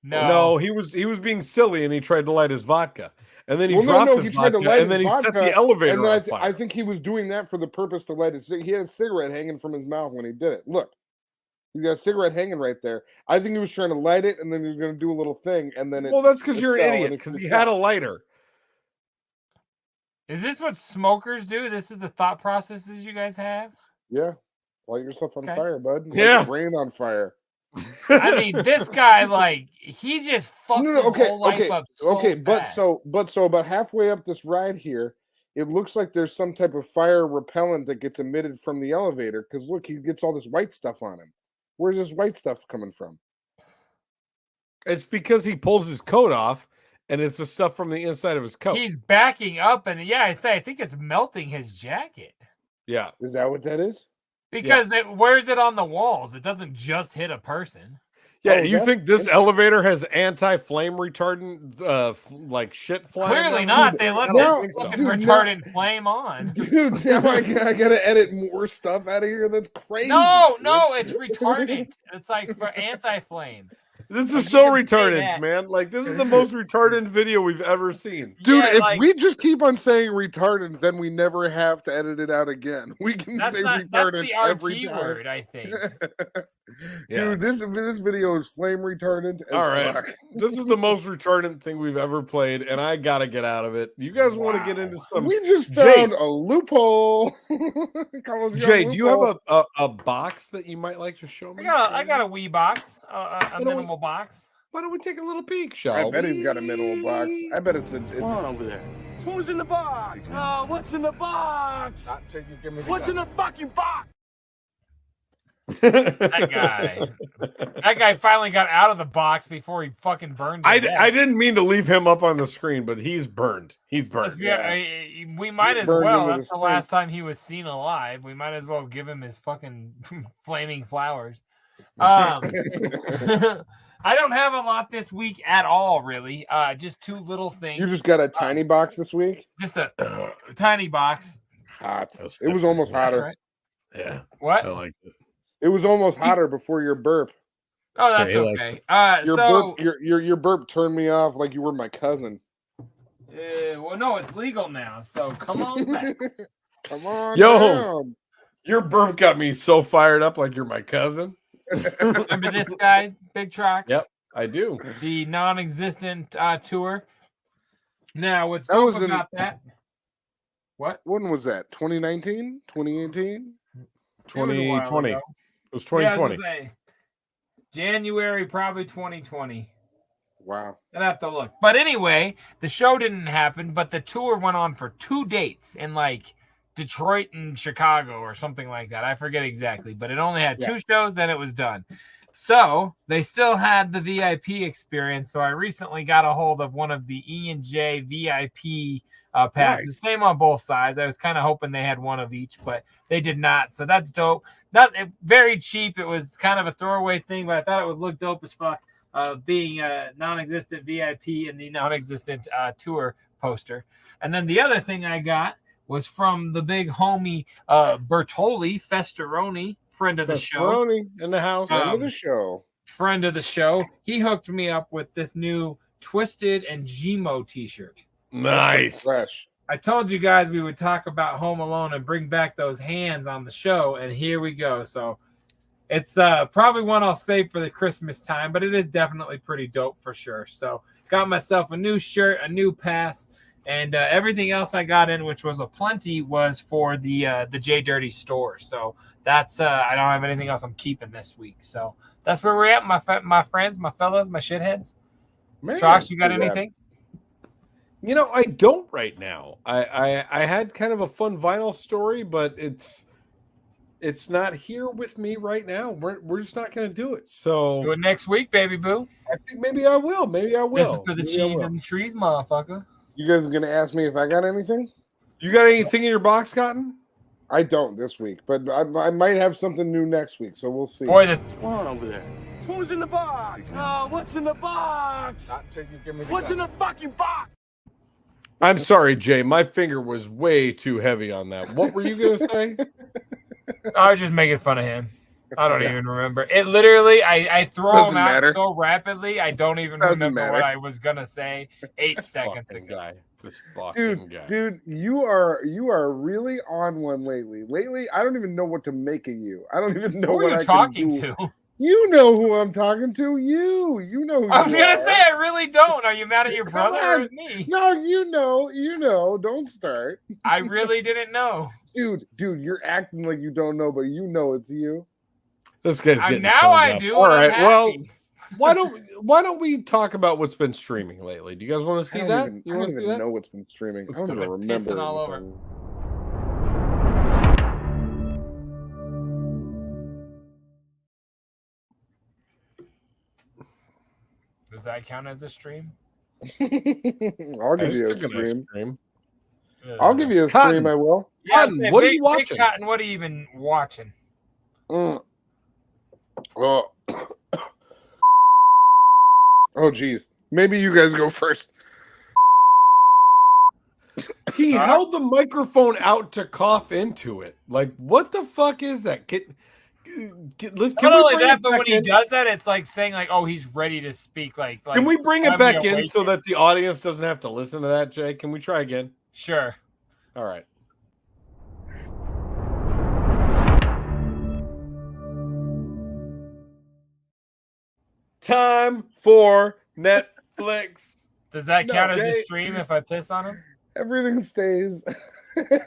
[SPEAKER 6] No, he was being silly, and he tried to light his vodka, and then he dropped his vodka, and then he set the elevator
[SPEAKER 8] and then
[SPEAKER 6] on fire.
[SPEAKER 8] I think he was doing that for the purpose to light his. He had a cigarette hanging from his mouth when he did it. Look, he got a cigarette hanging right there. I think he was trying to light it, and then he was going to do a little thing, and then
[SPEAKER 6] Well, that's because you're an idiot. Because he had a lighter.
[SPEAKER 7] Is this what smokers do? This is the thought processes you guys have?
[SPEAKER 8] Yeah, light yourself on fire, bud. Light
[SPEAKER 6] Yeah,
[SPEAKER 8] your brain on fire.
[SPEAKER 7] I mean, this guy, like, he just fucked his whole life up so fast.
[SPEAKER 8] but about halfway up this ride here, it looks like there's some type of fire repellent that gets emitted from the elevator. Because look, he gets all this white stuff on him. Where's this white stuff coming from?
[SPEAKER 6] It's because he pulls his coat off, and it's the stuff from the inside of his coat.
[SPEAKER 7] He's backing up, and I think it's melting his jacket.
[SPEAKER 6] Yeah,
[SPEAKER 8] is that what that is?
[SPEAKER 7] Because where's it on the walls? It doesn't just hit a person.
[SPEAKER 6] Yeah, you think this elevator has anti-flame retardant, like shit flying?
[SPEAKER 7] Clearly not. They let this fucking retardant flame on.
[SPEAKER 8] Dude, now I gotta edit more stuff out of here. That's crazy.
[SPEAKER 7] No, it's retardant. It's like for anti-flame.
[SPEAKER 6] This is so retardant, man. Like, this is the most retardant video we've ever seen.
[SPEAKER 8] Dude, if we just keep on saying retardant, then we never have to edit it out again. We can say retardant every time.
[SPEAKER 7] Word, I think.
[SPEAKER 8] Dude, this video is flame retardant.
[SPEAKER 6] All right. This is the most retardant thing we've ever played, and I gotta get out of it. You guys want to get into some?
[SPEAKER 8] We just found a loophole.
[SPEAKER 6] Jay, do you have a box that you might like to show me?
[SPEAKER 7] I got a wee box, a minimal box.
[SPEAKER 6] Why don't we take a little peek, shall
[SPEAKER 8] I bet he's got a minimal box. I bet it's
[SPEAKER 11] over there. Who's in the box? What's in the box? What's in the fucking box?
[SPEAKER 7] That guy finally got out of the box before he fucking burned.
[SPEAKER 6] I didn't mean to leave him up on the screen, but he's burned. He's burned.
[SPEAKER 7] We might as well. That's the last time he was seen alive. We might as well give him his fucking flaming flowers. I don't have a lot this week at all, really. Just two little things.
[SPEAKER 8] You just got a tiny box this week?
[SPEAKER 7] Just a tiny box.
[SPEAKER 8] Hot. It was almost hotter.
[SPEAKER 7] Right.
[SPEAKER 6] Yeah.
[SPEAKER 7] What?
[SPEAKER 6] I like it.
[SPEAKER 8] It was almost hotter before your burp.
[SPEAKER 7] Oh, that's okay.
[SPEAKER 8] Your burp turned me off like you were my cousin.
[SPEAKER 7] Well, no, it's legal now, so come on back.
[SPEAKER 8] Come on.
[SPEAKER 6] Yo,
[SPEAKER 8] down.
[SPEAKER 6] Your burp got me so fired up like you're my cousin.
[SPEAKER 7] Remember this guy, Big Trox?
[SPEAKER 6] Yep, I do.
[SPEAKER 7] The non-existent tour. Now, what's dope about that? What?
[SPEAKER 8] When was that? 2019? 2018?
[SPEAKER 6] 2020. It was 2020.
[SPEAKER 7] Yeah, January, probably 2020.
[SPEAKER 8] Wow.
[SPEAKER 7] I'd have to look. But anyway, the show didn't happen, but the tour went on for 2 dates in like Detroit and Chicago or something like that. I forget exactly, but it only had 2 shows, then it was done. So they still had the VIP experience. So I recently got a hold of one of the E&J VIP passes. Nice. Same on both sides. I was kind of hoping they had one of each, but they did not. So that's dope. Not very cheap. It was kind of a throwaway thing, but I thought it would look dope as fuck. Being a non-existent VIP and the non-existent tour poster. And then the other thing I got was from the big homie Bertoli Festeroni, friend of the show.
[SPEAKER 6] In the house.
[SPEAKER 8] Friend of the show.
[SPEAKER 7] Friend of the show. He hooked me up with this new Twisted and Gmo t-shirt.
[SPEAKER 6] Nice.
[SPEAKER 8] Fresh.
[SPEAKER 7] I told you guys we would talk about Home Alone and bring back those hands on the show, and here we go. So it's probably one I'll save for the Christmas time, but it is definitely pretty dope for sure. So got myself a new shirt, a new pass, and everything else I got in, which was a plenty, was for the JDirty store. So that's I don't have anything else I'm keeping this week. So that's where we're at, my friends, my fellas, my shitheads. Trox, you got anything?
[SPEAKER 6] You know, I don't right now. I had kind of a fun vinyl story, but it's not here with me right now. We're just not going to do it. So
[SPEAKER 7] do it next week, baby boo.
[SPEAKER 6] I think maybe I will. Maybe I will.
[SPEAKER 7] This is for the cheese and the trees, motherfucker.
[SPEAKER 8] You guys are going to ask me if I got anything?
[SPEAKER 6] You got anything in your box, Cotton?
[SPEAKER 8] I don't this week, but I might have something new next week, so we'll see.
[SPEAKER 7] Boy,
[SPEAKER 11] what's going on over there? Who's in the box? What's in the box? What's in the fucking box?
[SPEAKER 6] I'm sorry, Jay. My finger was way too heavy on that. What were you going to say?
[SPEAKER 7] I was just making fun of him. I don't even remember. It literally, I throw them out so rapidly, I don't even remember what I was going to say 8 seconds ago.
[SPEAKER 6] This fucking guy.
[SPEAKER 8] Dude, you are really on one lately. Lately, I don't even know what to make of you. I don't even know what I can do.
[SPEAKER 7] To?
[SPEAKER 8] You know who I'm talking to. You know who
[SPEAKER 7] I was going to say, I really don't. Are you mad at your brother or at me?
[SPEAKER 8] No, you know. Don't start.
[SPEAKER 7] I really didn't know.
[SPEAKER 8] Dude, you're acting like you don't know, but you know it's you.
[SPEAKER 6] This guy's getting
[SPEAKER 7] now I do.
[SPEAKER 6] All right, well, why don't we talk about what's been streaming lately? Do you guys want to see that?
[SPEAKER 8] I don't even know what's been streaming. I don't even remember.
[SPEAKER 7] All over. Does that count as a stream?
[SPEAKER 8] I'll give you a stream. I'll give you a stream. I will.
[SPEAKER 7] Yeah,
[SPEAKER 6] Cotton, what are you watching?
[SPEAKER 7] Cotton, what are you even watching?
[SPEAKER 8] Oh, geez. Maybe you guys go first.
[SPEAKER 6] He held the microphone out to cough into it. Like, what the fuck is that?
[SPEAKER 7] Not only that, but when he does that, it's like saying, like, "Oh, he's ready to speak." Like
[SPEAKER 6] can we bring it back in so that the audience doesn't have to listen to that, Jay? Can we try again?
[SPEAKER 7] Sure.
[SPEAKER 6] All right. Time for Netflix.
[SPEAKER 7] Does that count as a stream if I piss on him?
[SPEAKER 8] Everything stays.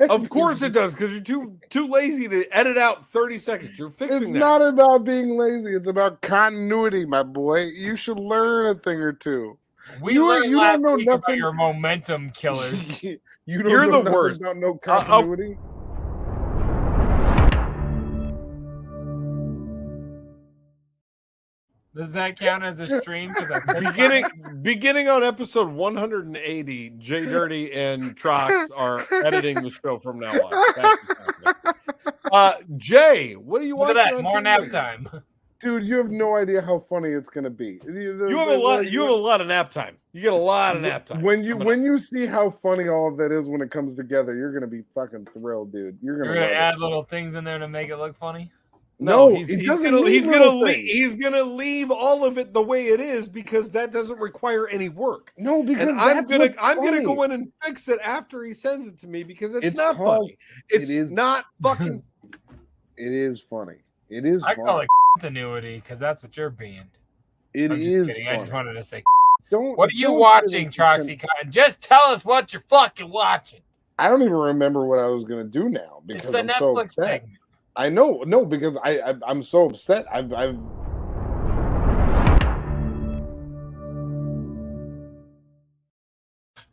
[SPEAKER 6] Of course it does, because you're too lazy to edit out 30 seconds. You're fixing that.
[SPEAKER 8] It's not about being lazy. It's about continuity, my boy. You should learn a thing or two.
[SPEAKER 7] You don't know nothing about your momentum killers.
[SPEAKER 6] You're the worst.
[SPEAKER 8] About no continuity.
[SPEAKER 7] Does that count as a stream?
[SPEAKER 6] Beginning on episode 180, JDirty and Trox are editing the show from now on. Jay, what are you watching?
[SPEAKER 7] Look at that, more nap time.
[SPEAKER 8] Dude, you have no idea how funny it's gonna be.
[SPEAKER 6] You have a lot of nap time. You get a lot of nap time.
[SPEAKER 8] When you see how funny all of that is when it comes together, you're gonna be fucking thrilled, dude. You're gonna
[SPEAKER 7] add little things in there to make it look funny.
[SPEAKER 6] No, he's gonna leave all of it the way it is because that doesn't require any work.
[SPEAKER 8] No, because
[SPEAKER 6] I'm gonna go in and fix it after he sends it to me because it's not funny. It's not fucking.
[SPEAKER 8] It is funny. It is.
[SPEAKER 7] I call it continuity because that's what you're being.
[SPEAKER 8] I'm
[SPEAKER 7] just kidding. I just wanted to say.
[SPEAKER 8] Don't.
[SPEAKER 7] What are you watching, Troxy Cotton? Just tell us what you're fucking watching.
[SPEAKER 8] I don't even remember what I was gonna do now because
[SPEAKER 7] it's the
[SPEAKER 8] I'm
[SPEAKER 7] Netflix
[SPEAKER 8] so upset.
[SPEAKER 7] segment.
[SPEAKER 8] I know, no, because I'm so upset. I've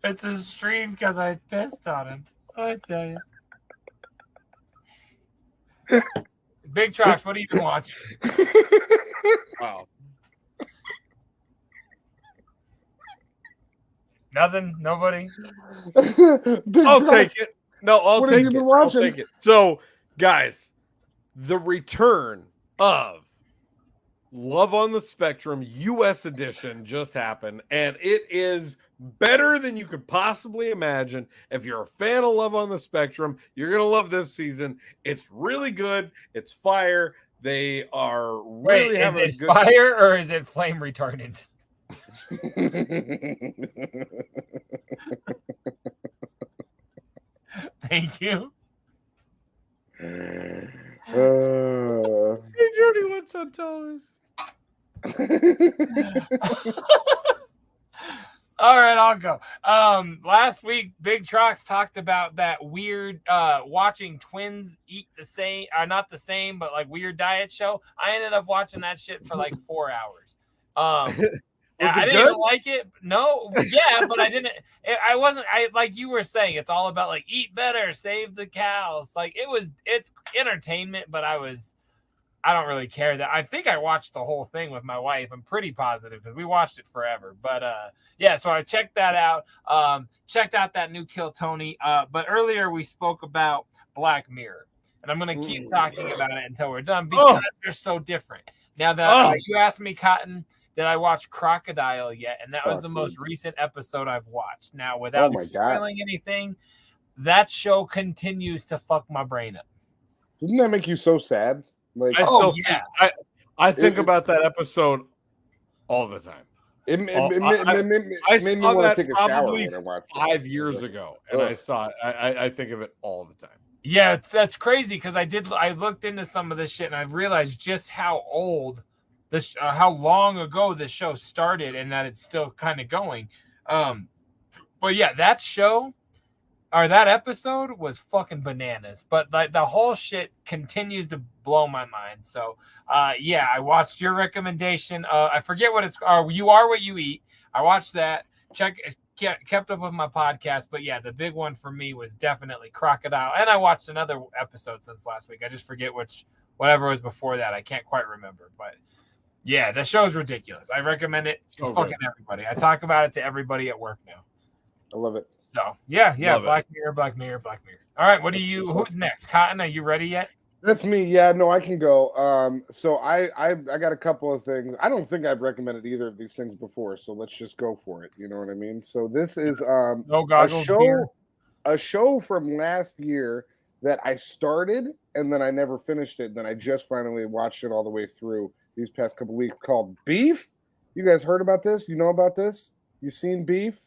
[SPEAKER 7] It's a stream because I pissed on him. I tell you. Big Trox, what are you watching?
[SPEAKER 6] Wow.
[SPEAKER 7] Nothing? Nobody?
[SPEAKER 6] I'll take it. No, I'll
[SPEAKER 8] What have
[SPEAKER 6] take
[SPEAKER 8] you
[SPEAKER 6] it.
[SPEAKER 8] been
[SPEAKER 6] I'll
[SPEAKER 8] watching?
[SPEAKER 6] take it. So, guys, the return of Love on the Spectrum US edition just happened, and it is better than you could possibly imagine. If you're a fan of Love on the Spectrum, you're going to love this season. It's really good. It's fire. They are really having
[SPEAKER 7] is
[SPEAKER 6] a
[SPEAKER 7] it
[SPEAKER 6] good
[SPEAKER 7] fire or is it flame retardant? Thank you.
[SPEAKER 6] Hey, Jody, what's on television?
[SPEAKER 7] All right, I'll go. Last week, Big Trox talked about that weird watching twins eat the same, not the same, but like weird diet show. I ended up watching that shit for like 4 hours. I didn't even like it. No, yeah, but I didn't. I wasn't. Like you were saying, it's all about like eat better, save the cows. Like it's entertainment, but I don't really care that. I think I watched the whole thing with my wife. I'm pretty positive because we watched it forever. But yeah, so I checked that out. Checked out that new Kill Tony. But earlier we spoke about Black Mirror, and I'm gonna keep talking about it until we're done because they're so different. Now that you asked me, Cotton, did I watch Crocodile yet? And that was the most recent episode I've watched. Now, without spoiling anything, that show continues to fuck my brain up.
[SPEAKER 8] Didn't that make you so sad? Like,
[SPEAKER 6] I think about that episode all the time.
[SPEAKER 8] It made me want to take a shower when I watched it.
[SPEAKER 6] 5 years ago, and I saw it. I think of it all the time.
[SPEAKER 7] Yeah, that's crazy because I looked into some of this shit and I realized just how old this, how long ago this show started, and that it's still kind of going. But yeah, that show or that episode was fucking bananas. But like the whole shit continues to blow my mind. So yeah, I watched your recommendation. I forget what it's. You Are What You Eat. I watched that. Kept up with my podcast, but yeah, the big one for me was definitely Crocodile. And I watched another episode since last week. I just forget whatever was before that. I can't quite remember, but yeah, the show's ridiculous. I recommend it to fucking everybody. I talk about it to everybody at work now.
[SPEAKER 8] I love it.
[SPEAKER 7] So yeah, Black Mirror. All right, who's next? Cotton, are you ready yet?
[SPEAKER 8] That's me. Yeah, no, I can go. So I got a couple of things. I don't think I've recommended either of these things before, so let's just go for it. You know what I mean? So this is a show from last year that I started and then I never finished it. Then I just finally watched it all the way through these past couple weeks, called Beef. You guys heard about this? You know about this? You seen Beef?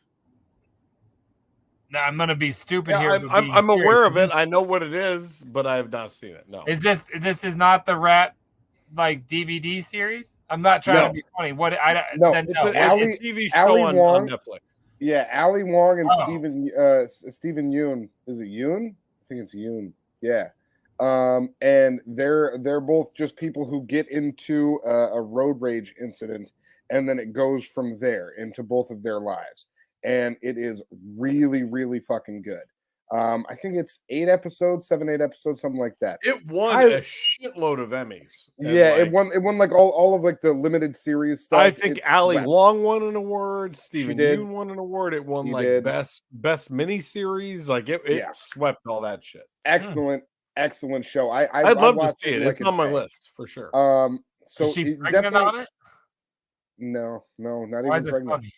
[SPEAKER 7] No, I'm gonna be stupid here.
[SPEAKER 6] I'm aware of it. I know what it is, but I have not seen it. No.
[SPEAKER 7] Is this is not the Rat like DVD series? I'm not trying to be funny. What it's
[SPEAKER 6] a TV show on Netflix.
[SPEAKER 8] Yeah, Ali Wong and Steven Yeun. Is it Yeun? I think it's Yeun. Yeah. And they're both just people who get into a road rage incident, and then it goes from there into both of their lives. And it is really, really fucking good. I think it's 8 episodes, 7, 8 episodes, something like that.
[SPEAKER 6] It won a shitload of Emmys.
[SPEAKER 8] Yeah, it won like all of like the limited series stuff.
[SPEAKER 6] I think Ali Wong won an award. Steven Yeun won an award. It won best miniseries. Like it swept all that shit.
[SPEAKER 8] Excellent show.
[SPEAKER 6] I'd love to see it. It's on my list for sure.
[SPEAKER 8] So
[SPEAKER 7] is she pregnant on it?
[SPEAKER 8] No, not
[SPEAKER 7] Why
[SPEAKER 8] even
[SPEAKER 7] is it
[SPEAKER 8] pregnant.
[SPEAKER 7] funny?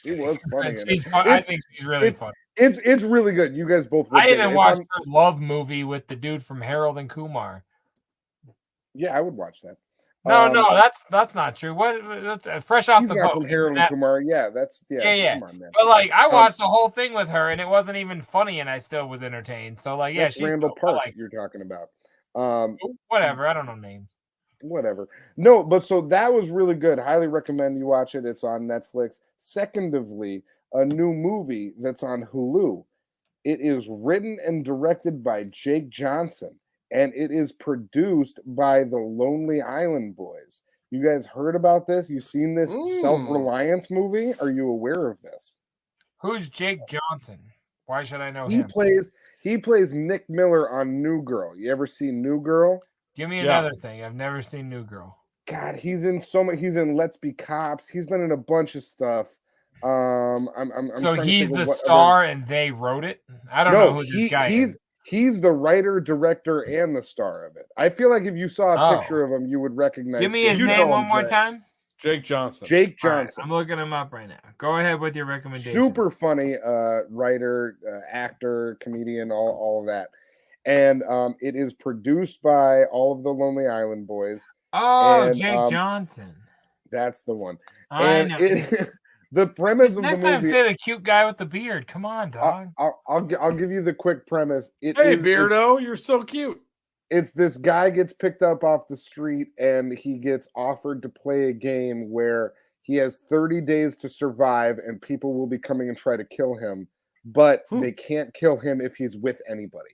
[SPEAKER 8] She was funny.
[SPEAKER 7] I think she's really funny.
[SPEAKER 8] It's really good. You guys both.
[SPEAKER 7] I even watched her Love movie with the dude from Harold and Kumar.
[SPEAKER 8] Yeah, I would watch that.
[SPEAKER 7] No, that's not true. What? Fresh off
[SPEAKER 8] he's
[SPEAKER 7] the
[SPEAKER 8] not
[SPEAKER 7] boat
[SPEAKER 8] from Harold and Kumar. Yeah,
[SPEAKER 7] yeah.
[SPEAKER 8] Come on, man.
[SPEAKER 7] But like, I watched the whole thing with her, and it wasn't even funny, and I still was entertained. So like,
[SPEAKER 8] that's
[SPEAKER 7] she's
[SPEAKER 8] Randall Park. You're talking about.
[SPEAKER 7] Whatever. I don't know names.
[SPEAKER 8] Whatever. No, but so that was really good. Highly recommend you watch it. It's on Netflix. Secondly, a new movie that's on Hulu. It is written and directed by Jake Johnson, and it is produced by the Lonely Island Boys. You guys heard about this? You seen this self-reliance movie? Are you aware of this?
[SPEAKER 7] Who's Jake Johnson? Why should I know
[SPEAKER 8] He
[SPEAKER 7] him?
[SPEAKER 8] He plays Nick Miller on New Girl. You ever seen New Girl?
[SPEAKER 7] Give me another thing. I've never seen New Girl.
[SPEAKER 8] God, he's in so much. He's in Let's Be Cops. He's been in a bunch of stuff. I'm
[SPEAKER 7] so he's the star and they wrote it? I don't know who this guy is.
[SPEAKER 8] He's the writer, director, and the star of it. I feel like if you saw a picture of him, you would recognize him.
[SPEAKER 7] Give me his name one more time.
[SPEAKER 6] Jake Johnson.
[SPEAKER 8] Jake Johnson.
[SPEAKER 7] Right, I'm looking him up right now. Go ahead with your recommendation.
[SPEAKER 8] Super funny writer, actor, comedian, all of that. And it is produced by all of the Lonely Island boys.
[SPEAKER 7] Oh,
[SPEAKER 8] and,
[SPEAKER 7] Jake Johnson.
[SPEAKER 8] That's the one.
[SPEAKER 7] I know.
[SPEAKER 8] The premise of
[SPEAKER 7] Next
[SPEAKER 8] the movie.
[SPEAKER 7] time, say the cute guy with the beard. Come on, dog.
[SPEAKER 8] I'll give you the quick premise.
[SPEAKER 6] Hey, Beardo, you're so cute.
[SPEAKER 8] It's this guy gets picked up off the street and he gets offered to play a game where he has 30 days to survive and people will be coming and try to kill him, but they can't kill him if he's with anybody.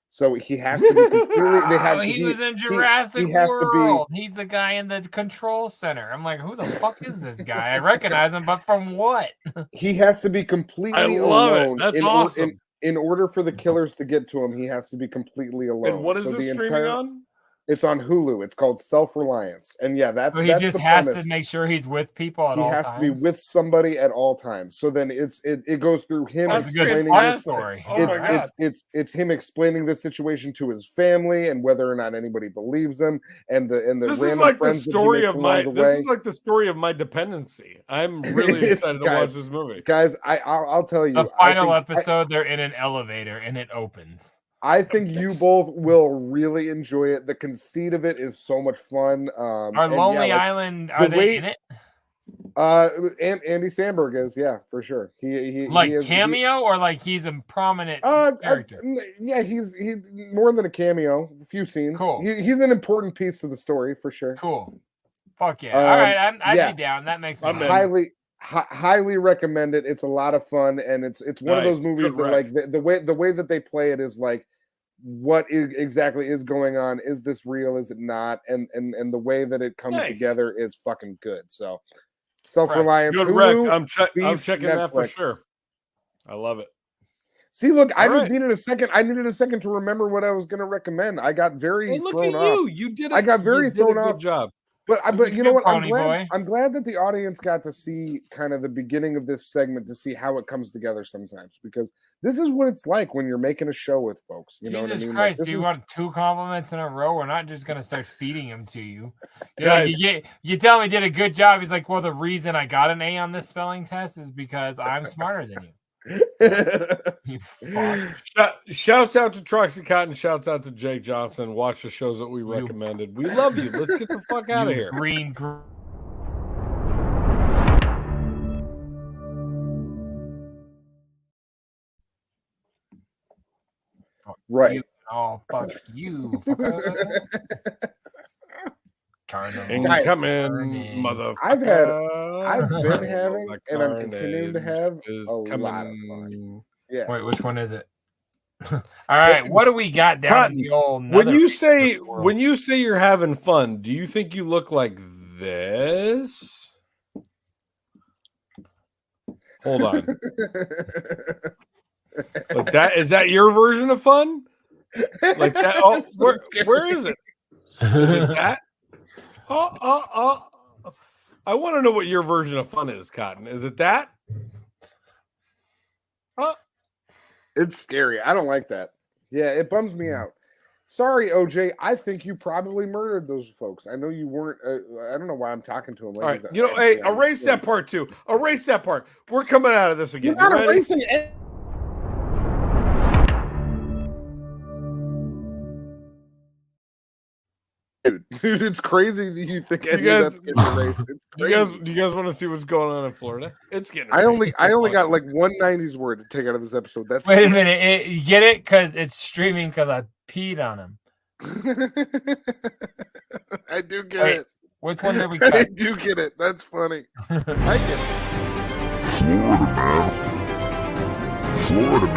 [SPEAKER 8] So he has to be completely.
[SPEAKER 7] He was in Jurassic World. He's the guy in the control center. I'm like, who the fuck is this guy? I recognize him, but from what?
[SPEAKER 8] He has to be completely
[SPEAKER 6] it.
[SPEAKER 8] alone.
[SPEAKER 6] That's awesome.
[SPEAKER 8] In order for the killers to get to him, he has to be completely alone.
[SPEAKER 6] And what is this streaming on?
[SPEAKER 8] It's on Hulu. It's called Self-Reliance. And yeah, that's
[SPEAKER 7] he
[SPEAKER 8] that's
[SPEAKER 7] just
[SPEAKER 8] the
[SPEAKER 7] has
[SPEAKER 8] premise.
[SPEAKER 7] to make sure he's with people at all times.
[SPEAKER 8] He has to be with somebody at all times. So then it goes through him explaining this
[SPEAKER 7] story.
[SPEAKER 8] It's him explaining the situation to his family and whether or not anybody believes him and the
[SPEAKER 6] this
[SPEAKER 8] random
[SPEAKER 6] is like
[SPEAKER 8] friends
[SPEAKER 6] the story of my
[SPEAKER 8] this
[SPEAKER 6] is like the story of my dependency. I'm really excited to watch this movie.
[SPEAKER 8] Guys, I'll tell you.
[SPEAKER 7] The final episode, they're in an elevator and it opens.
[SPEAKER 8] I think you both will really enjoy it. The conceit of it is so much fun.
[SPEAKER 7] Are Lonely Island, are they in it?
[SPEAKER 8] And Andy Samberg is, yeah, for sure. He
[SPEAKER 7] cameo or like he's a prominent character?
[SPEAKER 8] Yeah, he's more than a cameo. A few scenes.
[SPEAKER 7] Cool.
[SPEAKER 8] He's an important piece to the story for sure.
[SPEAKER 7] Cool. Fuck yeah! All right, I'd be down. That makes me
[SPEAKER 8] highly recommend it. It's a lot of fun, and it's one of those movies that like the way that they play it is like, what exactly is going on? Is this real? Is it not? And the way that it comes together is fucking good. So, Self-Reliance.
[SPEAKER 6] Good
[SPEAKER 8] Hulu,
[SPEAKER 6] rec. I'm checking
[SPEAKER 8] Netflix.
[SPEAKER 6] that for sure. I love it.
[SPEAKER 8] See, look, I just needed a second. I needed a second to remember what I was going to recommend. I got very thrown off.
[SPEAKER 6] You did.
[SPEAKER 8] I got very thrown off.
[SPEAKER 6] Good job.
[SPEAKER 8] But you know what? I'm glad that the audience got to see kind of the beginning of this segment to see how it comes together sometimes, because this is what it's like when you're making a show with folks. You know what I mean?
[SPEAKER 7] Jesus Christ,
[SPEAKER 8] like,
[SPEAKER 7] do you want 2 compliments in a row? We're not just going to start feeding them to you.
[SPEAKER 6] Guys,
[SPEAKER 7] you tell me did a good job. He's like, well, the reason I got an A on this spelling test is because I'm smarter than you. You fuck.
[SPEAKER 6] Shouts out to Troxy Cotton. Shouts out to Jake Johnson. Watch the shows that we recommended. We love you. Let's get the fuck out of here.
[SPEAKER 7] Green.
[SPEAKER 8] Right.
[SPEAKER 7] Oh, fuck you.
[SPEAKER 6] Incoming, motherfucker.
[SPEAKER 8] I've been having, and I'm continuing to have a lot of fun. Yeah.
[SPEAKER 7] Wait, which one is it? All right, what do we got down in the old?
[SPEAKER 6] When you say you're having fun, do you think you look like this? Hold on. Like that? Is that your version of fun? Like that? Oh, where is it? Is it that? I want to know what your version of fun is, Cotton. Is it that?
[SPEAKER 8] It's scary. I don't like that. Yeah, it bums me out. Sorry, OJ. I think you probably murdered those folks. I know you weren't. I don't know why I'm talking to him.
[SPEAKER 6] All right. Hey, erase that part too. Erase that part. We're coming out of this again.
[SPEAKER 8] You're not erasing it. Dude, it's crazy that you think any of that's getting erased. It's crazy.
[SPEAKER 6] Do you guys want to see what's going on in Florida? It's getting
[SPEAKER 8] erased. I only got like 190s word to take out of this episode. That's
[SPEAKER 7] Wait a minute. You get it? Because it's streaming because I peed on him.
[SPEAKER 8] I do get it.
[SPEAKER 7] Which one did we cut?
[SPEAKER 8] I do get it. That's funny. I get it.
[SPEAKER 13] Florida,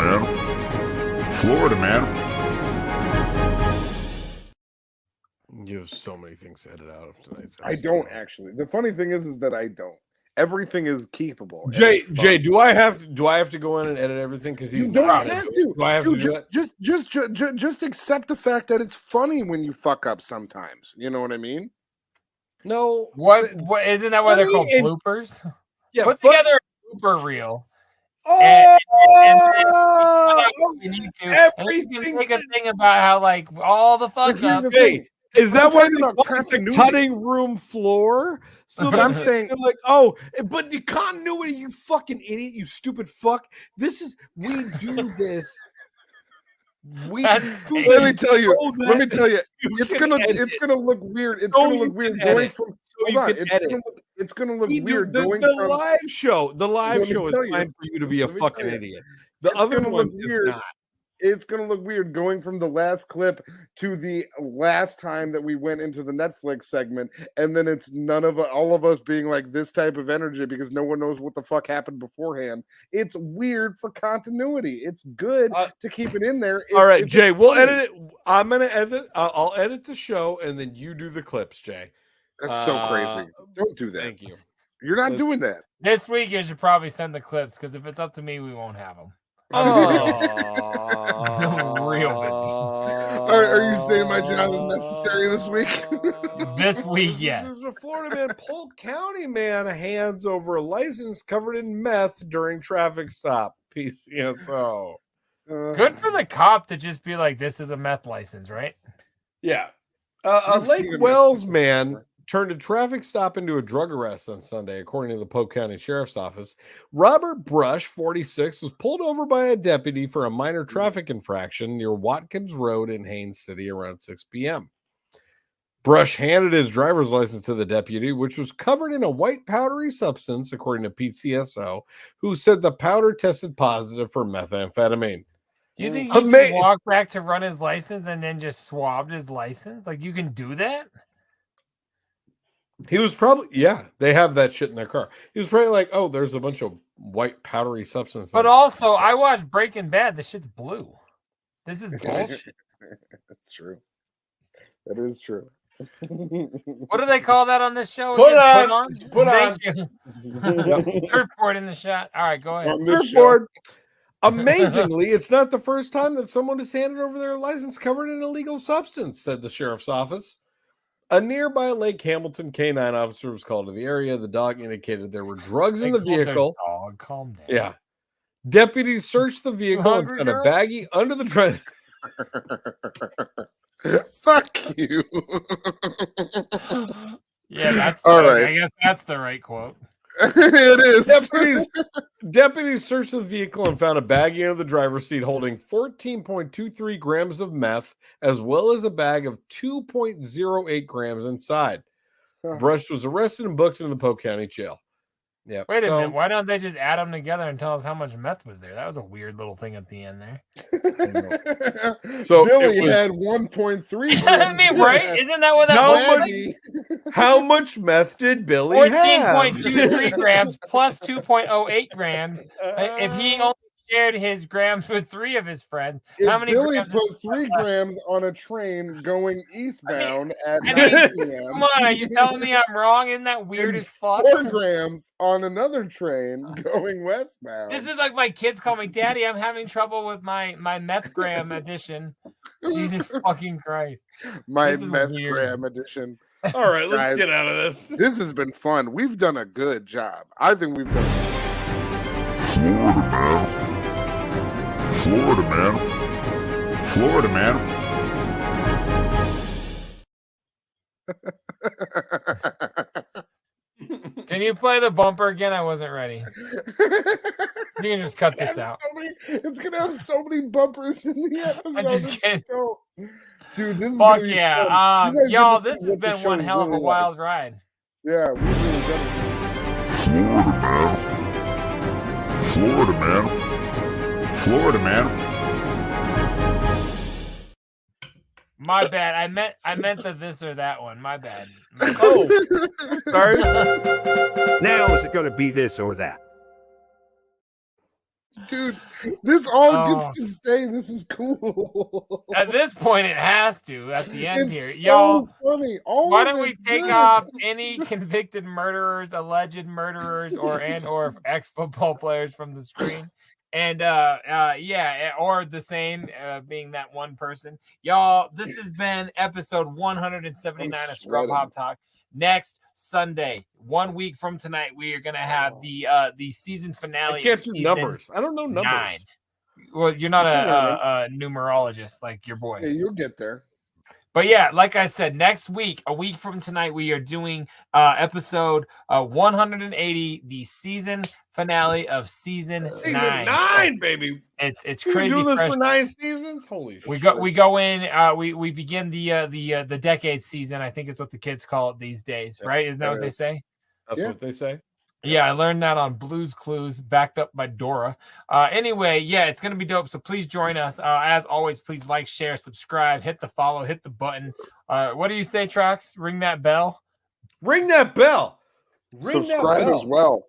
[SPEAKER 13] man.
[SPEAKER 6] You have so many things to edit out of tonight.
[SPEAKER 8] I don't actually. The funny thing is that I don't. Everything is keepable.
[SPEAKER 6] Jay, do I have to go in and edit everything? Because
[SPEAKER 8] you don't have to. Do I have to do that? Just accept the fact that it's funny when you fuck up sometimes. You know what I mean?
[SPEAKER 6] No.
[SPEAKER 7] What isn't that what they're called? Bloopers?
[SPEAKER 6] Yeah.
[SPEAKER 7] Put together a blooper reel. You need to. And you can make a thing about how like all the fuck up.
[SPEAKER 6] Is that why they call it the cutting room floor? So
[SPEAKER 8] I'm saying,
[SPEAKER 6] like, but the continuity, you fucking idiot, you stupid fuck. We do this.
[SPEAKER 8] Let me tell you, it's gonna look weird. It's gonna look weird going from. It's gonna look weird going from
[SPEAKER 6] the live show. The live show is fine for you to be a fucking idiot. The other one is not.
[SPEAKER 8] It's going to look weird going from the last clip to the last time that we went into the Netflix segment. And then it's all of us being like this type of energy because no one knows what the fuck happened beforehand. It's weird for continuity. It's good to keep it in there.
[SPEAKER 6] All right, Jay, we'll edit it. I'm going to edit. I'll edit the show and then you do the clips, Jay.
[SPEAKER 8] That's so crazy. Don't do that.
[SPEAKER 6] Thank you.
[SPEAKER 8] You're not doing that.
[SPEAKER 7] This week you should probably send the clips because if it's up to me, we won't have them. Real busy.
[SPEAKER 8] Are you saying my job is necessary this week?
[SPEAKER 7] This week, yes.
[SPEAKER 8] This
[SPEAKER 6] is a Florida man. Polk County man hands over a license covered in meth during traffic stop. PCSO.
[SPEAKER 7] Good for the cop to just be like, "This is a meth license," right?
[SPEAKER 6] Yeah. A Lake Wells man turned a traffic stop into a drug arrest on Sunday, according to the Polk County Sheriff's Office. Robert Brush, 46, was pulled over by a deputy for a minor traffic infraction near Watkins Road in Haines City around 6 p.m. Brush handed his driver's license to the deputy, which was covered in a white powdery substance, according to PCSO, who said the powder tested positive for methamphetamine.
[SPEAKER 7] Do you think he just walked back to run his license and then just swabbed his license? Like, you can do that?
[SPEAKER 6] He was probably, they have that shit in their car. He was probably like, oh, there's a bunch of white powdery substance.
[SPEAKER 7] But also, I watched Breaking Bad. This shit's blue. This is bullshit.
[SPEAKER 8] That's true. That is true.
[SPEAKER 7] What do they call that on this show?
[SPEAKER 6] Put on.
[SPEAKER 7] Thank you. Surfboard in the shot. All right, go ahead.
[SPEAKER 6] Surfboard. Amazingly, it's not the first time that someone has handed over their license covered in illegal substance, said the sheriff's office. A nearby Lake Hamilton canine officer was called to the area. The dog indicated there were drugs in the vehicle.
[SPEAKER 7] Dog, calm down.
[SPEAKER 6] Yeah. Deputies searched the vehicle and found a baggie under the trunk.
[SPEAKER 8] Fuck you.
[SPEAKER 7] Yeah, that's
[SPEAKER 8] all
[SPEAKER 7] right. I guess that's the right quote.
[SPEAKER 8] It is.
[SPEAKER 6] Deputies searched the vehicle and found a baggie under the driver's seat holding 14.23 grams of meth, as well as a bag of 2.08 grams inside. Brush was arrested and booked into the Polk County jail. Yeah.
[SPEAKER 7] Wait a minute. Why don't they just add them together and tell us how much meth was there? That was a weird little thing at the end there.
[SPEAKER 8] So Billy had 1.3.
[SPEAKER 7] I mean, right? Isn't that what that was?
[SPEAKER 6] How much meth did Billy have?
[SPEAKER 7] 14.23 grams plus 2.08 grams. If he only shared his grams with 3 of his friends, how many
[SPEAKER 8] Billy
[SPEAKER 7] grams?
[SPEAKER 8] Put 3 grams on a train going eastbound at 9 p.m.
[SPEAKER 7] Come on, are you telling me I'm wrong? Isn't that weird as fuck?
[SPEAKER 8] 4 grams on another train going westbound.
[SPEAKER 7] This is like my kids call me, Daddy, I'm having trouble with my meth gram addition. Jesus fucking Christ.
[SPEAKER 8] My meth gram addition.
[SPEAKER 6] All right, let's get out of this.
[SPEAKER 8] This has been fun. We've done a good job. I think we've done
[SPEAKER 13] Florida man.
[SPEAKER 7] Can you play the bumper again? I wasn't ready. You can just cut this out.
[SPEAKER 8] It's gonna have so many bumpers in the episode.
[SPEAKER 7] I just can't.
[SPEAKER 8] Dude, this is
[SPEAKER 7] fuck
[SPEAKER 8] gonna be
[SPEAKER 7] yeah.
[SPEAKER 8] fun.
[SPEAKER 7] Y'all, this has been one hell of a wild ride.
[SPEAKER 8] Yeah, we really done it.
[SPEAKER 13] Florida man.
[SPEAKER 7] My bad. I meant the this or that one. My bad.
[SPEAKER 6] Oh, sorry.
[SPEAKER 16] Now is it going to be this or that?
[SPEAKER 8] Dude, this all gets to stay. This is cool.
[SPEAKER 7] At this point, it has to. At the end here,
[SPEAKER 8] It's
[SPEAKER 7] y'all.
[SPEAKER 8] so funny.
[SPEAKER 7] Why don't we take off any convicted murderers, alleged murderers, or ex-football players from the screen? And or the same being that one person. Y'all, this has been episode 179 of Scrub Hop Talk. Next Sunday, 1 week from tonight, we are gonna have the season finale.
[SPEAKER 6] I can't do numbers. I don't know numbers.
[SPEAKER 7] 9. Well, you're not a numerologist like your boy.
[SPEAKER 8] Yeah, you'll get there.
[SPEAKER 7] But yeah, like I said, next week, a week from tonight, we are doing episode 180, the season finale of season 9.
[SPEAKER 6] Season 9, baby.
[SPEAKER 7] It's
[SPEAKER 6] You
[SPEAKER 7] crazy.
[SPEAKER 6] do this
[SPEAKER 7] fresh.
[SPEAKER 6] for 9 seasons? Holy shit.
[SPEAKER 7] We go in. We begin the decade season. I think is what the kids call it these days, right? Isn't that what they say?
[SPEAKER 6] That's what they say.
[SPEAKER 7] Yeah, I learned that on Blue's Clues, backed up by Dora. Anyway, yeah, it's going to be dope. So please join us. As always, please like, share, subscribe, hit the follow, hit the button. What do you say, Trox? Ring that bell.
[SPEAKER 6] Ring that bell.
[SPEAKER 8] Subscribe as well.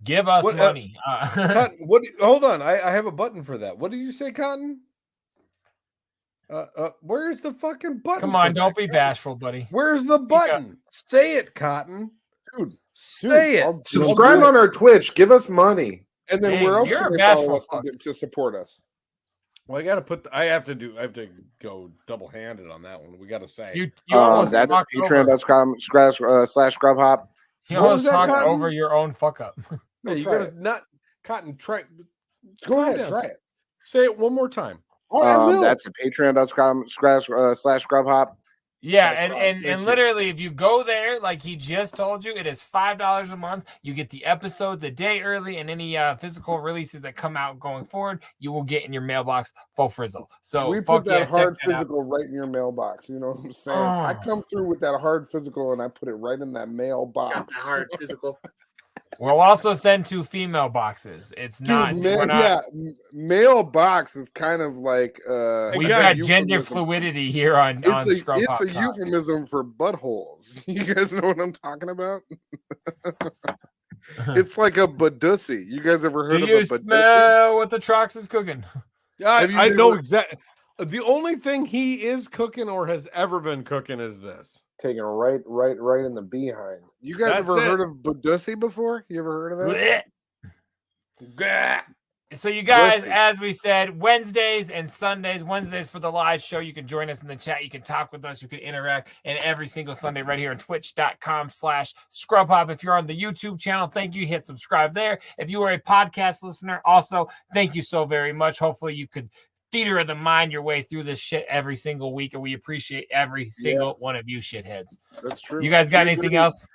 [SPEAKER 7] Give us money.
[SPEAKER 6] Cotton, hold on. I have a button for that. What did you say, Cotton? Where's the fucking button?
[SPEAKER 7] Come on, don't be bashful, buddy.
[SPEAKER 6] Where's the button? Say it, Cotton.
[SPEAKER 8] Dude,
[SPEAKER 6] say it.
[SPEAKER 9] Subscribe on our Twitch. Give us money.
[SPEAKER 8] And then where else can they follow us to support us?
[SPEAKER 6] Well, I got to put. I have to go double handed on that one. We got to say
[SPEAKER 7] you almost
[SPEAKER 9] that's patreon.com/scrubhop.
[SPEAKER 7] You almost talked over your own fuck up.
[SPEAKER 6] No, you got to not Cotton. Try.
[SPEAKER 8] Go ahead, try it.
[SPEAKER 6] Say it one more time.
[SPEAKER 9] That's at patreon.com/scrubhop.
[SPEAKER 7] Yeah, and literally, if you go there, like he just told you, it is $5 a month. You get the episodes a day early, and any physical releases that come out going forward, you will get in your mailbox full frizzle. So
[SPEAKER 8] we put that hard physical right in your mailbox. You know what I'm saying? I come through with that hard physical, and I put it right in that mailbox.
[SPEAKER 5] Got the hard physical.
[SPEAKER 7] We'll also send 2 female boxes. It's not.
[SPEAKER 8] Mailbox is kind of like
[SPEAKER 7] we got gender fluidity here on.
[SPEAKER 8] It's a euphemism for buttholes. You guys know what I'm talking about? It's like a badussy. You guys ever heard of a badussy?
[SPEAKER 7] Do you smell what the Trox is cooking?
[SPEAKER 6] I know exactly. The only thing he is cooking or has ever been cooking is this.
[SPEAKER 9] Taking right in the behind.
[SPEAKER 8] You guys ever heard of badussy before? You ever heard of
[SPEAKER 7] that? So you guys, as we said, Wednesdays and Sundays. Wednesdays for the live show. You can join us in the chat. You can talk with us. You can interact. And every single Sunday right here on twitch.com/scrubhop. If you're on the YouTube channel, thank you. Hit subscribe there. If you are a podcast listener, also, thank you so very much. Hopefully you could theater of the mind your way through this shit every single week, and we appreciate every single one of you shitheads.
[SPEAKER 8] That's true.
[SPEAKER 7] You guys got anything else?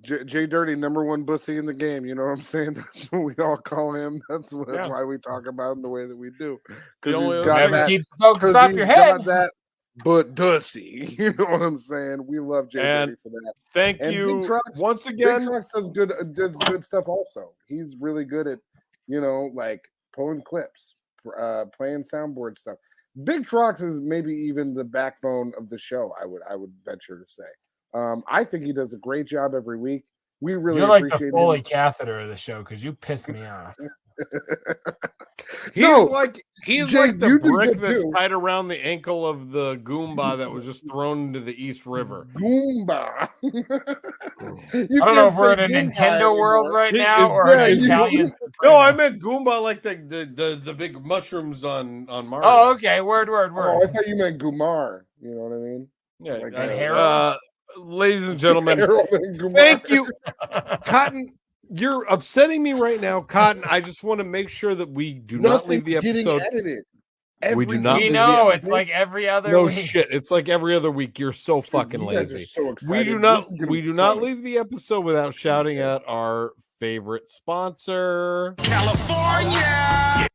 [SPEAKER 8] JDirty, #1 bussy in the game. You know what I'm saying? That's what we all call him. That's why we talk about him the way that we do. Because he's got that.
[SPEAKER 7] Keep the focus off your head.
[SPEAKER 8] That badussy. You know what I'm saying? We love JDirty for that.
[SPEAKER 6] Thank you once again.
[SPEAKER 8] Big Trox does good stuff. Also, he's really good at like pulling clips. Playing soundboard stuff. Big Trox is maybe even the backbone of the show. I would venture to say. I think he does a great job every week. We really
[SPEAKER 7] appreciate
[SPEAKER 8] like the
[SPEAKER 7] Foley catheter of the show because you piss me off.
[SPEAKER 6] He's like the brick that's tied around the ankle of the Goomba that was just thrown into the East River.
[SPEAKER 8] Goomba.
[SPEAKER 7] I don't know if we're in a Nintendo world right now or an Italian.
[SPEAKER 6] No, I meant Goomba like the big mushrooms on Mario.
[SPEAKER 7] Oh, okay. Word.
[SPEAKER 8] Oh, I thought you meant Gumar. You know what I mean?
[SPEAKER 6] Yeah. Ladies and gentlemen, thank you, Cotton. You're upsetting me right now, Cotton. I just want to make sure that we do not leave the episode. We do not.
[SPEAKER 7] We know it's like every other.
[SPEAKER 6] No
[SPEAKER 7] week.
[SPEAKER 6] Shit, it's like every other week. You're so fucking lazy.
[SPEAKER 8] So
[SPEAKER 6] we do not leave the episode without shouting out our favorite sponsor,
[SPEAKER 11] California.